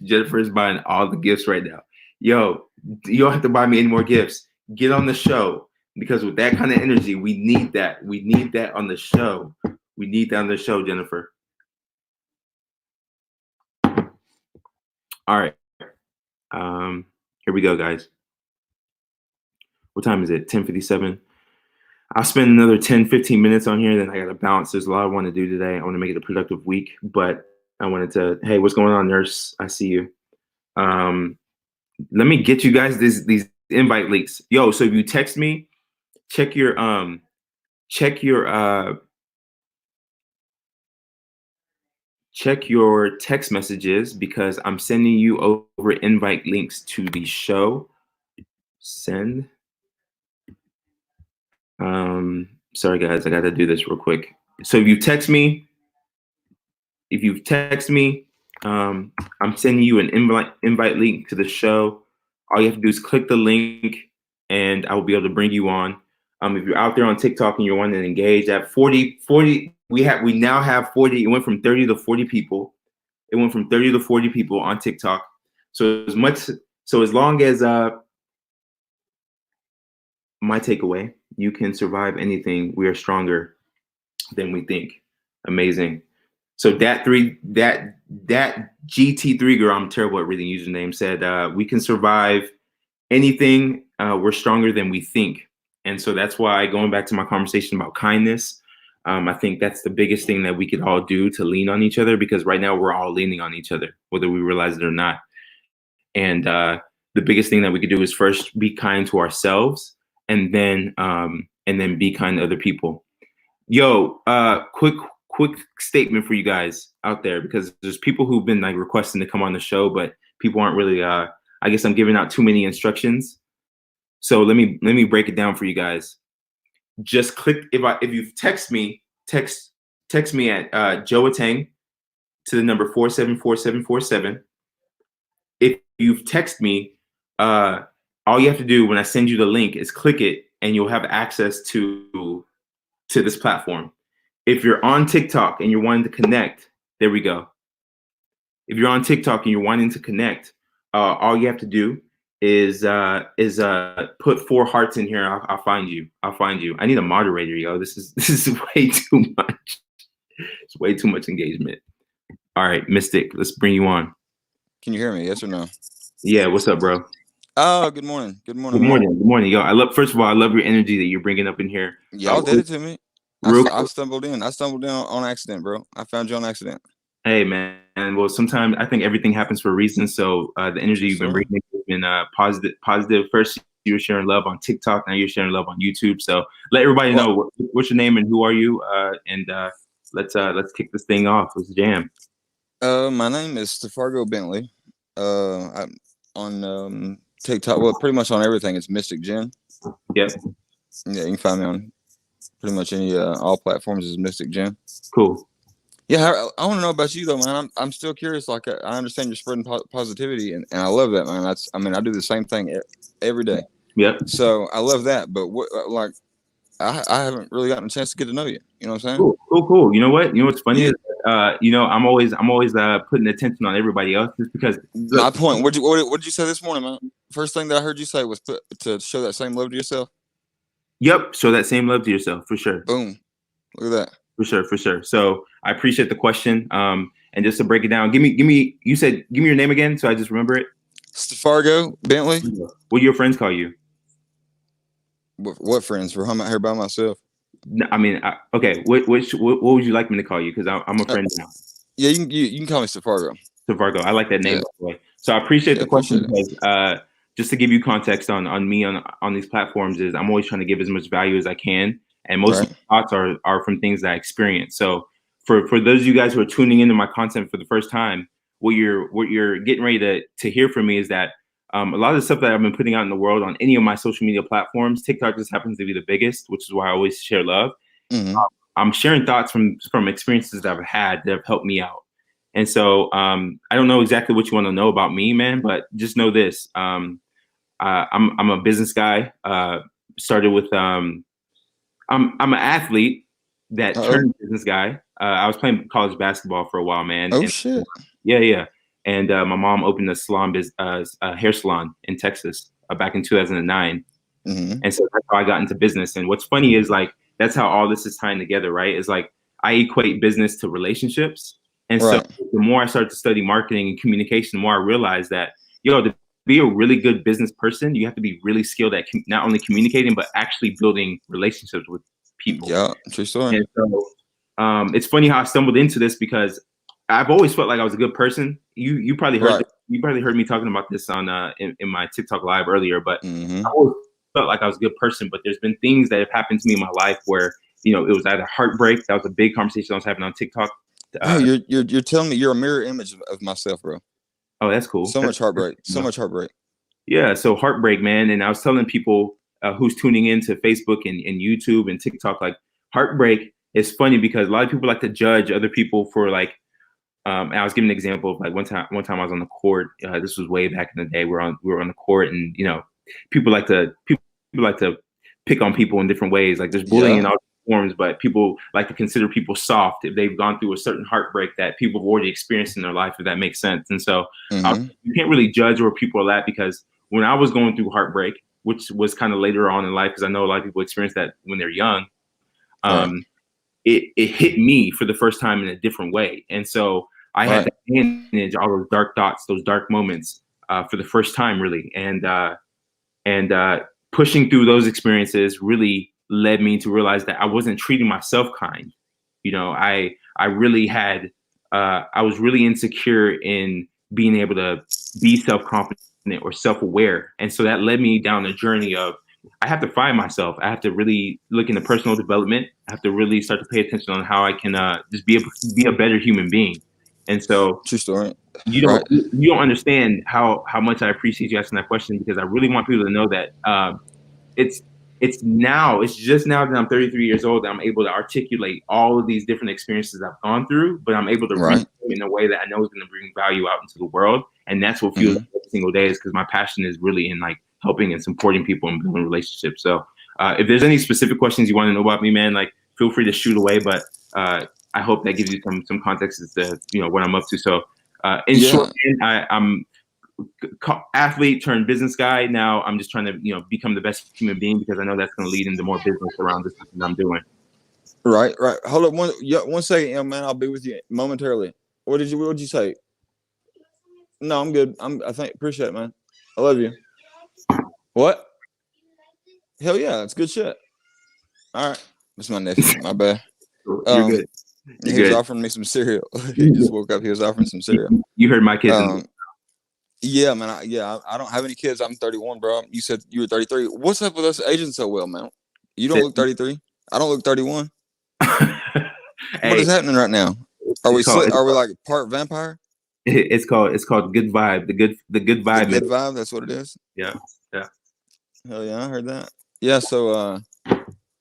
Jennifer is buying all the gifts right now. Yo, you don't have to buy me any more gifts. Get on the show, because with that kind of energy, we need that. We need that on the show. We need that on the show, Jennifer. All right. Here we go, guys. What time is it? 10:57. I'll spend another 10, 15 minutes on here. Then I got to bounce. There's a lot I want to do today. I want to make it a productive week, but I wanted to, hey, what's going on, nurse? I see you. Let me get you guys these invite links. Yo, so if you text me, check your text messages, because I'm sending you over invite links to the show. Send. Sorry guys, I gotta do this real quick. So if you text me, I'm sending you an invite link to the show. All you have to do is click the link and I will be able to bring you on. If you're out there on TikTok and you're wanting to engage, at 40, we now have 40. It went from 30 to 40 people. It went from 30 to 40 people on TikTok. So as long as my takeaway, you can survive anything. We are stronger than we think. Amazing. So that GT3 girl, I'm terrible at reading username, said, we can survive anything. We're stronger than we think. And so that's why, going back to my conversation about kindness, I think that's the biggest thing that we could all do to lean on each other, because right now we're all leaning on each other, whether we realize it or not. And the biggest thing that we could do is first be kind to ourselves, and then be kind to other people. Yo, quick statement for you guys out there, because there's people who've been like requesting to come on the show, but people aren't really, I guess I'm giving out too many instructions. So let me break it down for you guys. Just click, if you text me at Joe Tang to the number 474747. If you've texted me, all you have to do when I send you the link is click it, and you'll have access to this platform. If you're on TikTok and you're wanting to connect, there we go. If you're on TikTok and you're wanting to connect, all you have to do is put 4 hearts in here. I'll find you. I need a moderator, yo. This is way too much. It's way too much engagement. All right, Mystic, let's bring you on. Can you hear me? Yes or no? Yeah. What's up, bro? Oh, good morning. Good morning. Good morning. Good morning, yo. First of all, I love your energy that you're bringing up in here. Y'all did it to me. I stumbled in. I stumbled in on accident, bro. I found you on accident. Hey, man. Well, sometimes I think everything happens for a reason. So the energy you've been bringing has been positive. First, you were sharing love on TikTok. Now you're sharing love on YouTube. So let everybody know what's your name and who are you. Let's kick this thing off. Let's jam. My name is Stefargo Bentley. I'm on TikTok. Well, pretty much on everything. It's Mystic Jen. Yep. Yeah, you can find me on pretty much any all platforms is Mystic Jim. Cool. Yeah, I want to know about you though, man. I'm still curious. Like I understand you're spreading positivity, and I love that, man. I do the same thing every day. Yep. So I love that. But what like I haven't really gotten a chance to get to know you. You know what I'm saying? Cool. You know what? You know what's funny is, I'm always putting attention on everybody else just because. My point. What did you say this morning, man? First thing that I heard you say was to show that same love to yourself. Yep. Show that same love to yourself for sure. Boom. Look at that. For sure. So I appreciate the question. And just to break it down, give me your name again so I just remember it. Stefargo Bentley. What do your friends call you? What friends? Bro, I'm out here by myself. No, I mean, okay. What would you like me to call you? Because I'm a friend now. Yeah, you can call me Stefargo. Stefargo. I like that name, by the way. So I appreciate the question because just to give you context on me on these platforms is I'm always trying to give as much value as I can. And most of the thoughts are from things that I experience. So for those of you guys who are tuning into my content for the first time, what you're getting ready to hear from me is that a lot of the stuff that I've been putting out in the world on any of my social media platforms, TikTok just happens to be the biggest, which is why I always share love. Mm-hmm. I'm sharing thoughts from experiences that I've had that have helped me out. And so I don't know exactly what you want to know about me, man, but just know this. I'm a business guy. Started with I'm an athlete that turned business guy. I was playing college basketball for a while, man. Oh, shit. Yeah. And my mom opened a hair salon in Texas back in 2009. Mm-hmm. And so that's how I got into business. And what's funny is like, that's how all this is tying together, right? It's like I equate business to relationships. And so the more I started to study marketing and communication, the more I realized that, to be a really good business person, you have to be really skilled at not only communicating, but actually building relationships with people. Yeah, true story. And so it's funny how I stumbled into this because I've always felt like I was a good person. You probably heard you probably heard me talking about this on in my TikTok live earlier, but I always felt like I was a good person. But there's been things that have happened to me in my life where it was either heartbreak. That was a big conversation I was having on TikTok. You're telling me you're a mirror image of myself, bro. Oh, that's cool. So much heartbreak. Much heartbreak. Yeah. So heartbreak, man. And I was telling people who's tuning into Facebook and YouTube and TikTok, like heartbreak is funny because a lot of people like to judge other people for like, and I was giving an example of like one time I was on the court. This was way back in the day. We were on the court and, people like to pick on people in different ways. Like there's bullying in all forms, but people like to consider people soft if they've gone through a certain heartbreak that people have already experienced in their life, if that makes sense. And so you can't really judge where people are at because when I was going through heartbreak, which was kind of later on in life, because I know a lot of people experience that when they're young, it hit me for the first time in a different way. And so I had to manage all those dark thoughts, those dark moments for the first time, really. And pushing through those experiences really led me to realize that I wasn't treating myself kind. I really had, I was really insecure in being able to be self-confident or self-aware. And so that led me down a journey of, I have to find myself. I have to really look into personal development. I have to really start to pay attention on how I can just be a better human being. And so true story. You don't understand how much I appreciate you asking that question because I really want people to know that it's just now that I'm 33 years old that I'm able to articulate all of these different experiences I've gone through, but I'm able to read them in a way that I know is going to bring value out into the world. And that's what fuels every single day is because my passion is really in like helping and supporting people and building relationships. So if there's any specific questions you want to know about me, man, like feel free to shoot away. But I hope that gives you some context as to what I'm up to. So in short, I'm athlete turned business guy. Now I'm just trying to become the best human being because I know that's going to lead into more business around this that I'm doing. Right. Hold up one second, man. I'll be with you momentarily. What did you say? No, I'm good. Appreciate it, man. I love you. What? Hell yeah, that's good shit. All right, that's my nephew. My bad. You're good. He was offering me some cereal. He just woke up. He was offering some cereal. You heard my kids. Yeah, man. I don't have any kids. I'm 31, bro. You said you were 33. What's up with us aging so well, man? You don't look 33. I don't look 31. What is happening right now? Are we like part vampire? It's called Good Vibe. The good vibe. The good vibe. That's what it is. Yeah. Hell yeah, I heard that. Yeah. So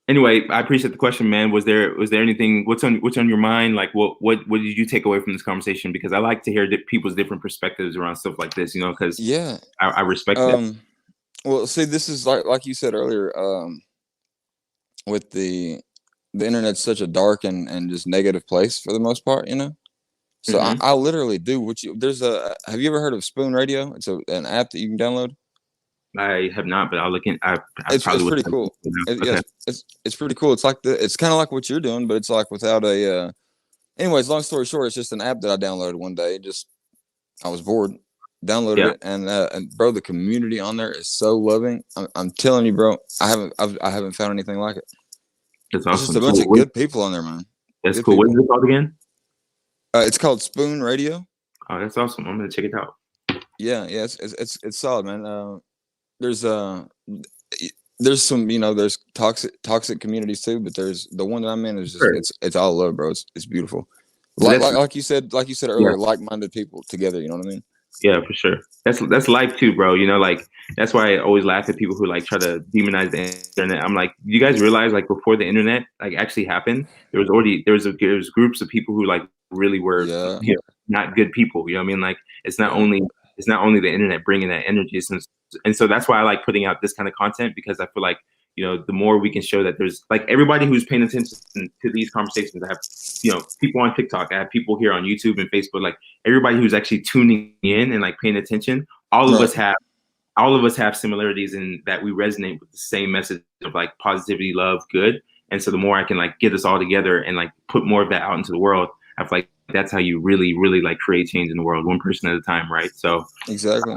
Anyway, I appreciate the question, man. Was there anything? What's on your mind? Like, what did you take away from this conversation? Because I like to hear people's different perspectives around stuff like this. You know, because Yeah. I respect that. Well, see, this is like you said earlier. With the internet's such a dark and just negative place for the most part, you know. So I literally do what you. Have you ever heard of Spoon Radio? It's an app that you can download. I have not, but I'll look in. It's pretty cool. Okay. It's pretty cool. It's kind of like what you're doing, but it's like without a. Anyways, long story short, it's just an app that I downloaded one day. I was bored, downloaded it, and bro, the community on there is so loving. I'm telling you, bro, I haven't found anything like it. That's awesome. It's just a bunch of good people on there, man. That's cool. What is it called again? It's called Spoon Radio. Oh, that's awesome. I'm gonna check it out. Yeah, it's solid, man. There's some, there's toxic communities too, but there's the one that I'm in is just it's all love, bro. It's beautiful. Like you said earlier, like-minded people together. You know what I mean? Yeah, for sure. That's life too, bro. You know, like that's why I always laugh at people who like try to demonize the internet. I'm like, you guys realize like before the internet like actually happened, there was groups of people who like really were not good people. You know what I mean? Like it's not only the internet bringing that energy, and so that's why I like putting out this kind of content, because I feel like, you know, the more we can show that there's like everybody who's paying attention to these conversations. I have, you know, people on TikTok, I have people here on YouTube and Facebook, like everybody who's actually tuning in and like paying attention. All of us have similarities in that we resonate with the same message of like positivity, love, good. And so the more I can like get us all together and like put more of that out into the world, I feel like that's how you really, really like create change in the world, one person at a time, right? So exactly.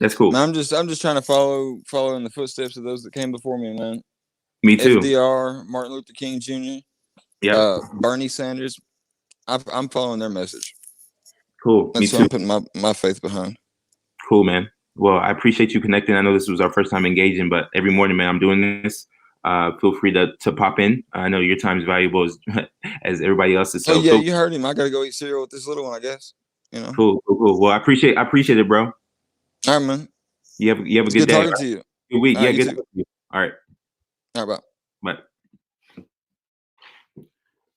That's cool. I'm just trying to follow in the footsteps of those that came before me, man. Me too. FDR, Martin Luther King Jr. Yeah. Bernie Sanders. I'm following their message. Cool. That's what I'm putting my faith behind. Cool, man. Well, I appreciate you connecting. I know this was our first time engaging, but every morning, man, I'm doing this. Feel free to pop in. I know your time is valuable as everybody else's. So, you heard him. I gotta go eat cereal with this little one, I guess. You know. Cool. Well, I appreciate it, bro. All right, man. You have a good day. Good talking to you. Good week. Yeah, good talking to you. All right. All right, bye.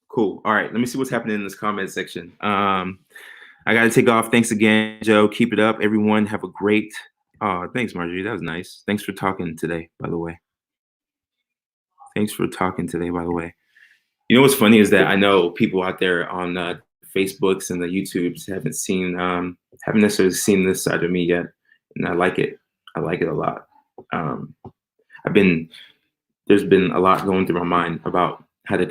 Cool. All right. Let me see what's happening in this comment section. I got to take off. Thanks again, Joe. Keep it up. Everyone have a great. Thanks, Marjorie. That was nice. Thanks for talking today, by the way. You know what's funny is that I know people out there on Facebooks and the YouTubes haven't necessarily seen this side of me yet, and I like it. I like it a lot. There's been a lot going through my mind about how to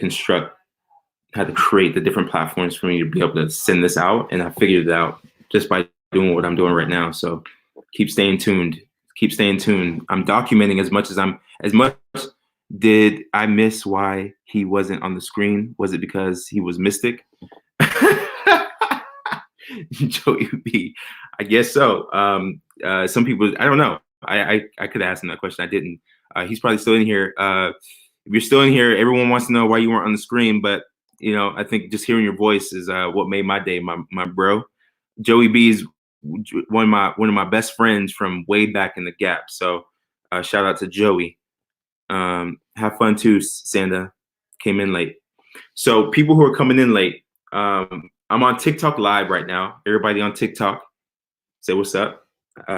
create the different platforms for me to be able to send this out, and I figured it out just by doing what I'm doing right now. So keep staying tuned. I'm documenting as much. Did I miss why he wasn't on the screen? Was it because he was Mystic? Joey B. I guess so. Some people, I don't know. I could ask him that question. I didn't. He's probably still in here. If you're still in here, everyone wants to know why you weren't on the screen. But you know, I think just hearing your voice is what made my day. My bro, Joey B is one of my best friends from way back in the Gap. So shout out to Joey. Have fun too, Sanda. Came in late. So people who are coming in late, I'm on TikTok live right now. Everybody on TikTok, say what's up.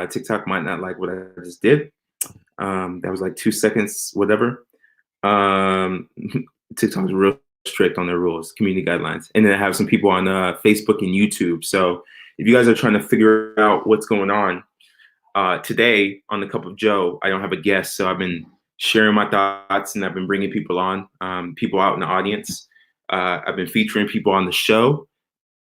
TikTok might not like what I just did. That was like 2 seconds, whatever. TikTok's real strict on their rules, community guidelines. And then I have some people on Facebook and YouTube. So if you guys are trying to figure out what's going on, today on the Cup of Joe, I don't have a guest, so I've been sharing my thoughts and I've been bringing people on, people out in the audience. I've been featuring people on the show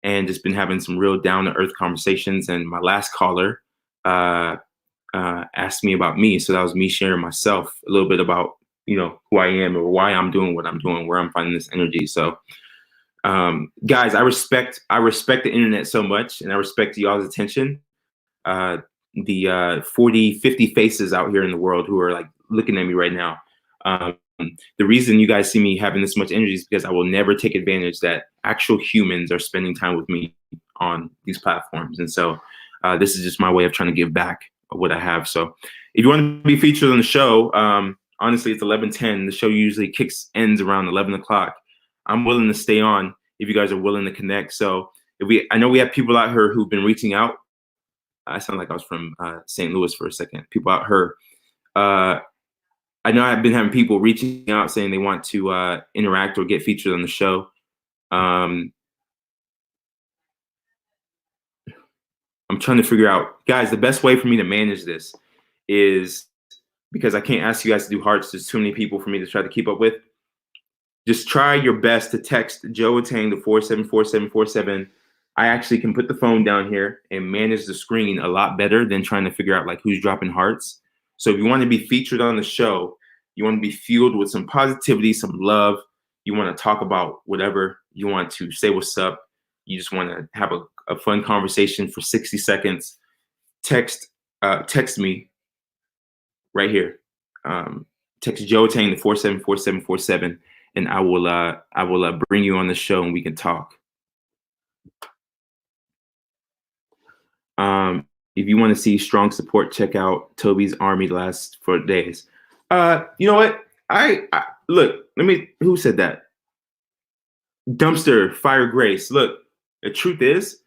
and just been having some real down-to-earth conversations. And my last caller asked me about me. So that was me sharing myself, a little bit about, you know, who I am or why I'm doing what I'm doing, where I'm finding this energy. So guys, I respect the internet so much, and I respect y'all's attention. The 40, 50 faces out here in the world who are like looking at me right now. The reason you guys see me having this much energy is because I will never take advantage that actual humans are spending time with me on these platforms. And so this is just my way of trying to give back what I have. So if you want to be featured on the show, honestly, it's 11:10. The show usually ends around 11 o'clock. I'm willing to stay on if you guys are willing to connect. So I know we have people out here who've been reaching out. I sound like I was from St. Louis for a second. People out here. I know I've been having people reaching out saying they want to interact or get featured on the show. I'm trying to figure out, guys, the best way for me to manage this is, because I can't ask you guys to do hearts. There's too many people for me to try to keep up with. Just try your best to text Joe Atang to 474747. I actually can put the phone down here and manage the screen a lot better than trying to figure out like who's dropping hearts. So if you want to be featured on the show, you want to be fueled with some positivity, some love, you want to talk about whatever, you want to say what's up, you just want to have a fun conversation for 60 seconds, text me right here. Text Joe Tang to 474747, and I will bring you on the show and we can talk. If you want to see strong support, check out Toby's Army the last 4 days. You know what? I look. Who said that? Dumpster Fire Grace. Look, the truth is,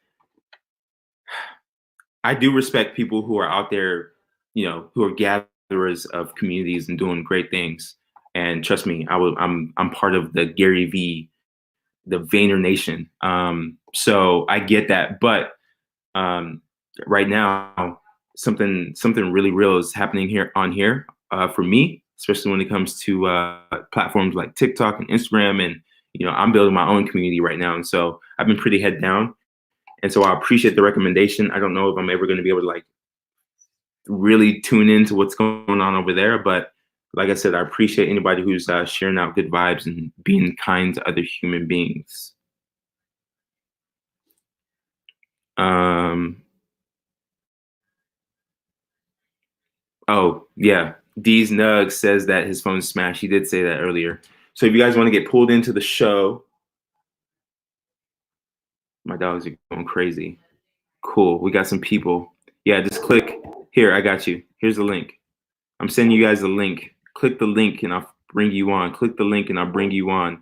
I do respect people who are out there, who are gatherers of communities and doing great things. And trust me, I'm part of the Gary V, the Vayner Nation. So I get that, but right now, something really real is happening here for me, especially when it comes to platforms like TikTok and Instagram. And, I'm building my own community right now. And so I've been pretty head down. And so I appreciate the recommendation. I don't know if I'm ever going to be able to like really tune into what's going on over there. But like I said, I appreciate anybody who's sharing out good vibes and being kind to other human beings. Oh, yeah. D's Nugs says that his phone's smashed. He did say that earlier. So if you guys want to get pulled into the show, my dogs are going crazy. Cool. We got some people. Yeah, just click here. I got you. Here's the link. I'm sending you guys a link. Click the link and I'll bring you on. Click the link and I'll bring you on.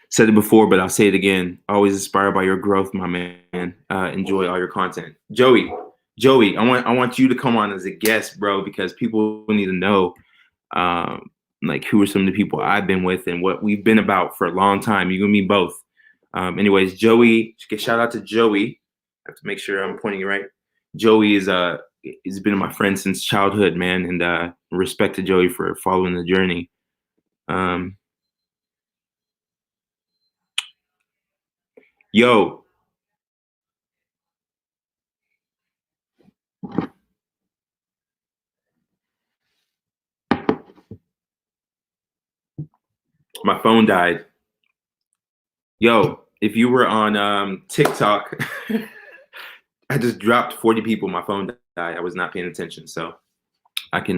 Said it before, but I'll say it again. Always inspired by your growth, my man. Enjoy all your content. Joey, I want you to come on as a guest, bro, because people need to know like who are some of the people I've been with and what we've been about for a long time. You and me both. Anyways, Joey, shout out to Joey. I have to make sure I'm pointing it right. Joey has been my friend since childhood, man, and respect to Joey for following the journey. Yo. My phone died. Yo, if you were on TikTok, I just dropped 40 people. My phone died. I was not paying attention. So I can,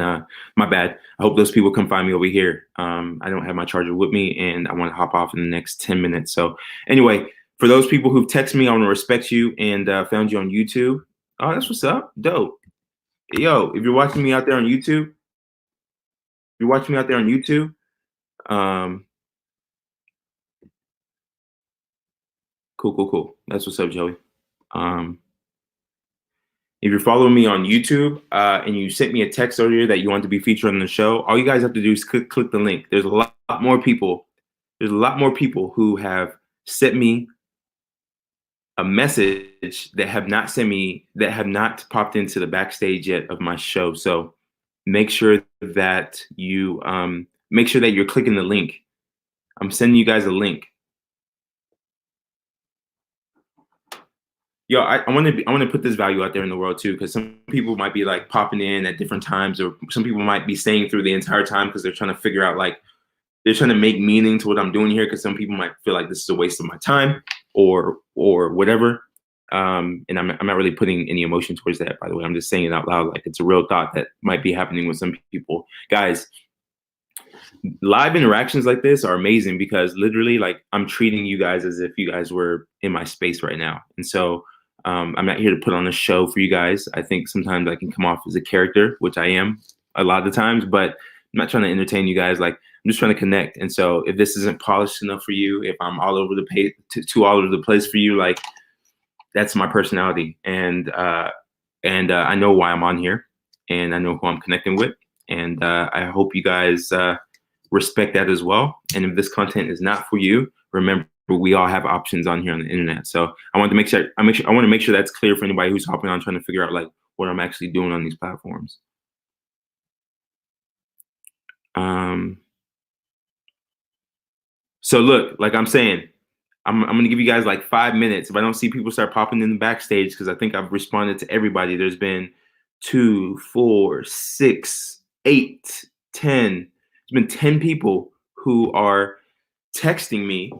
my bad. I hope those people come find me over here. I don't have my charger with me and I want to hop off in the next 10 minutes. So anyway, for those people who've texted me, I want to respect you and found you on YouTube. Oh, that's what's up. Dope. Yo, if you're watching me out there on YouTube, Cool. That's what's up, Joey. If you're following me on YouTube and you sent me a text earlier that you want to be featured on the show, all you guys have to do is click the link. There's a lot more people. There's a lot more people who have sent me a message that have not popped into the backstage yet of my show. So make sure that you're clicking the link. I'm sending you guys a link. Yo, I want to put this value out there in the world too, because some people might be like popping in at different times, or some people might be staying through the entire time because they're trying to figure out, like, they're trying to make meaning to what I'm doing here. Because some people might feel like this is a waste of my time or whatever. And I'm not really putting any emotion towards that, by the way. I'm just saying it out loud, like it's a real thought that might be happening with some people. Guys, live interactions like this are amazing because literally, like, I'm treating you guys as if you guys were in my space right now. And so I'm not here to put on a show for you guys. I think sometimes I can come off as a character, which I am a lot of the times, but I'm not trying to entertain you guys. Like, I'm just trying to connect. And so if this isn't polished enough for you, if I'm all over the page, too all over the place for you, like, that's my personality. And I know why I'm on here, and I know who I'm connecting with. And I hope you guys respect that as well. And if this content is not for you, remember, we all have options on here on the internet. So I want to make sure I want to make sure that's clear for anybody who's hopping on trying to figure out like what I'm actually doing on these platforms. So look, like I'm saying, I'm gonna give you guys like 5 minutes. If I don't see people start popping in the backstage, because I think I've responded to everybody. There's been 2, 4, 6, 8, 10. There's been 10 people who are texting me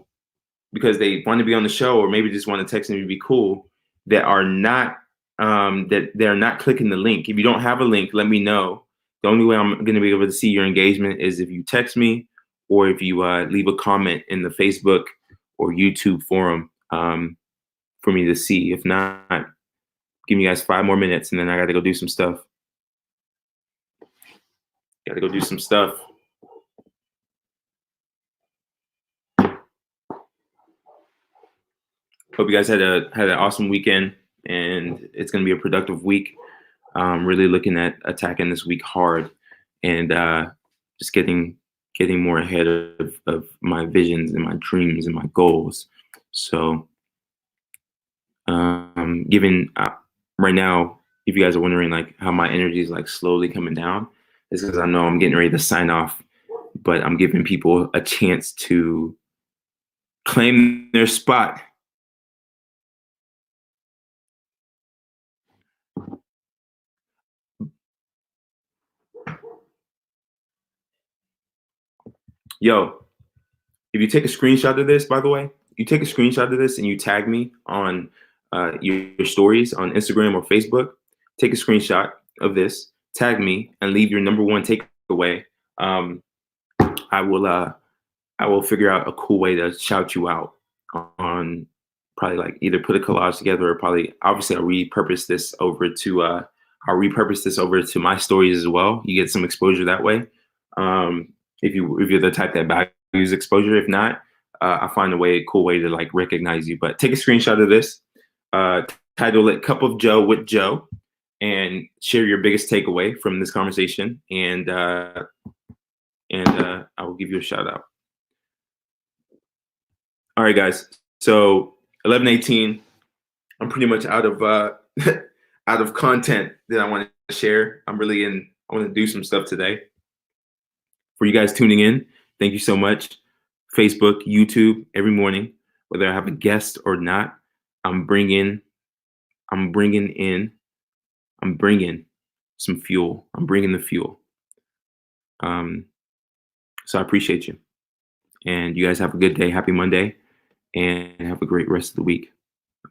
because they want to be on the show, or maybe just want to text me to be cool, that are not that they're not clicking the link. If you don't have a link, let me know. The only way I'm going to be able to see your engagement is if you text me, or if you leave a comment in the Facebook or YouTube forum for me to see. If not, give me guys 5 more minutes, and then I got to go do some stuff. Got to go do some stuff. Hope you guys had an awesome weekend, and it's going to be a productive week. Really looking at attacking this week hard, and just getting more ahead of my visions and my dreams and my goals. So, given right now, if you guys are wondering like how my energy is like slowly coming down, it's because I know I'm getting ready to sign off, but I'm giving people a chance to claim their spot. Yo, if you take a screenshot of this, by the way, you take a screenshot of this and you tag me on your stories on Instagram or Facebook, take a screenshot of this, tag me, and leave your number one takeaway. I will figure out a cool way to shout you out on probably like either put a collage together, or probably obviously I'll repurpose this over to my stories as well. You get some exposure that way. If you're the type that values exposure. If not, I'll find a cool way to like recognize you. But take a screenshot of this, title it "Cup of Joe with Joe," and share your biggest takeaway from this conversation. And I will give you a shout out. All right, guys. So 11:18. I'm pretty much out of out of content that I want to share. I want to do some stuff today. For you guys tuning in, thank you so much. Facebook, YouTube, every morning, whether I have a guest or not, I'm bringing some fuel. I'm bringing the fuel. So I appreciate you. And you guys have a good day. Happy Monday. And have a great rest of the week.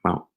I'm out.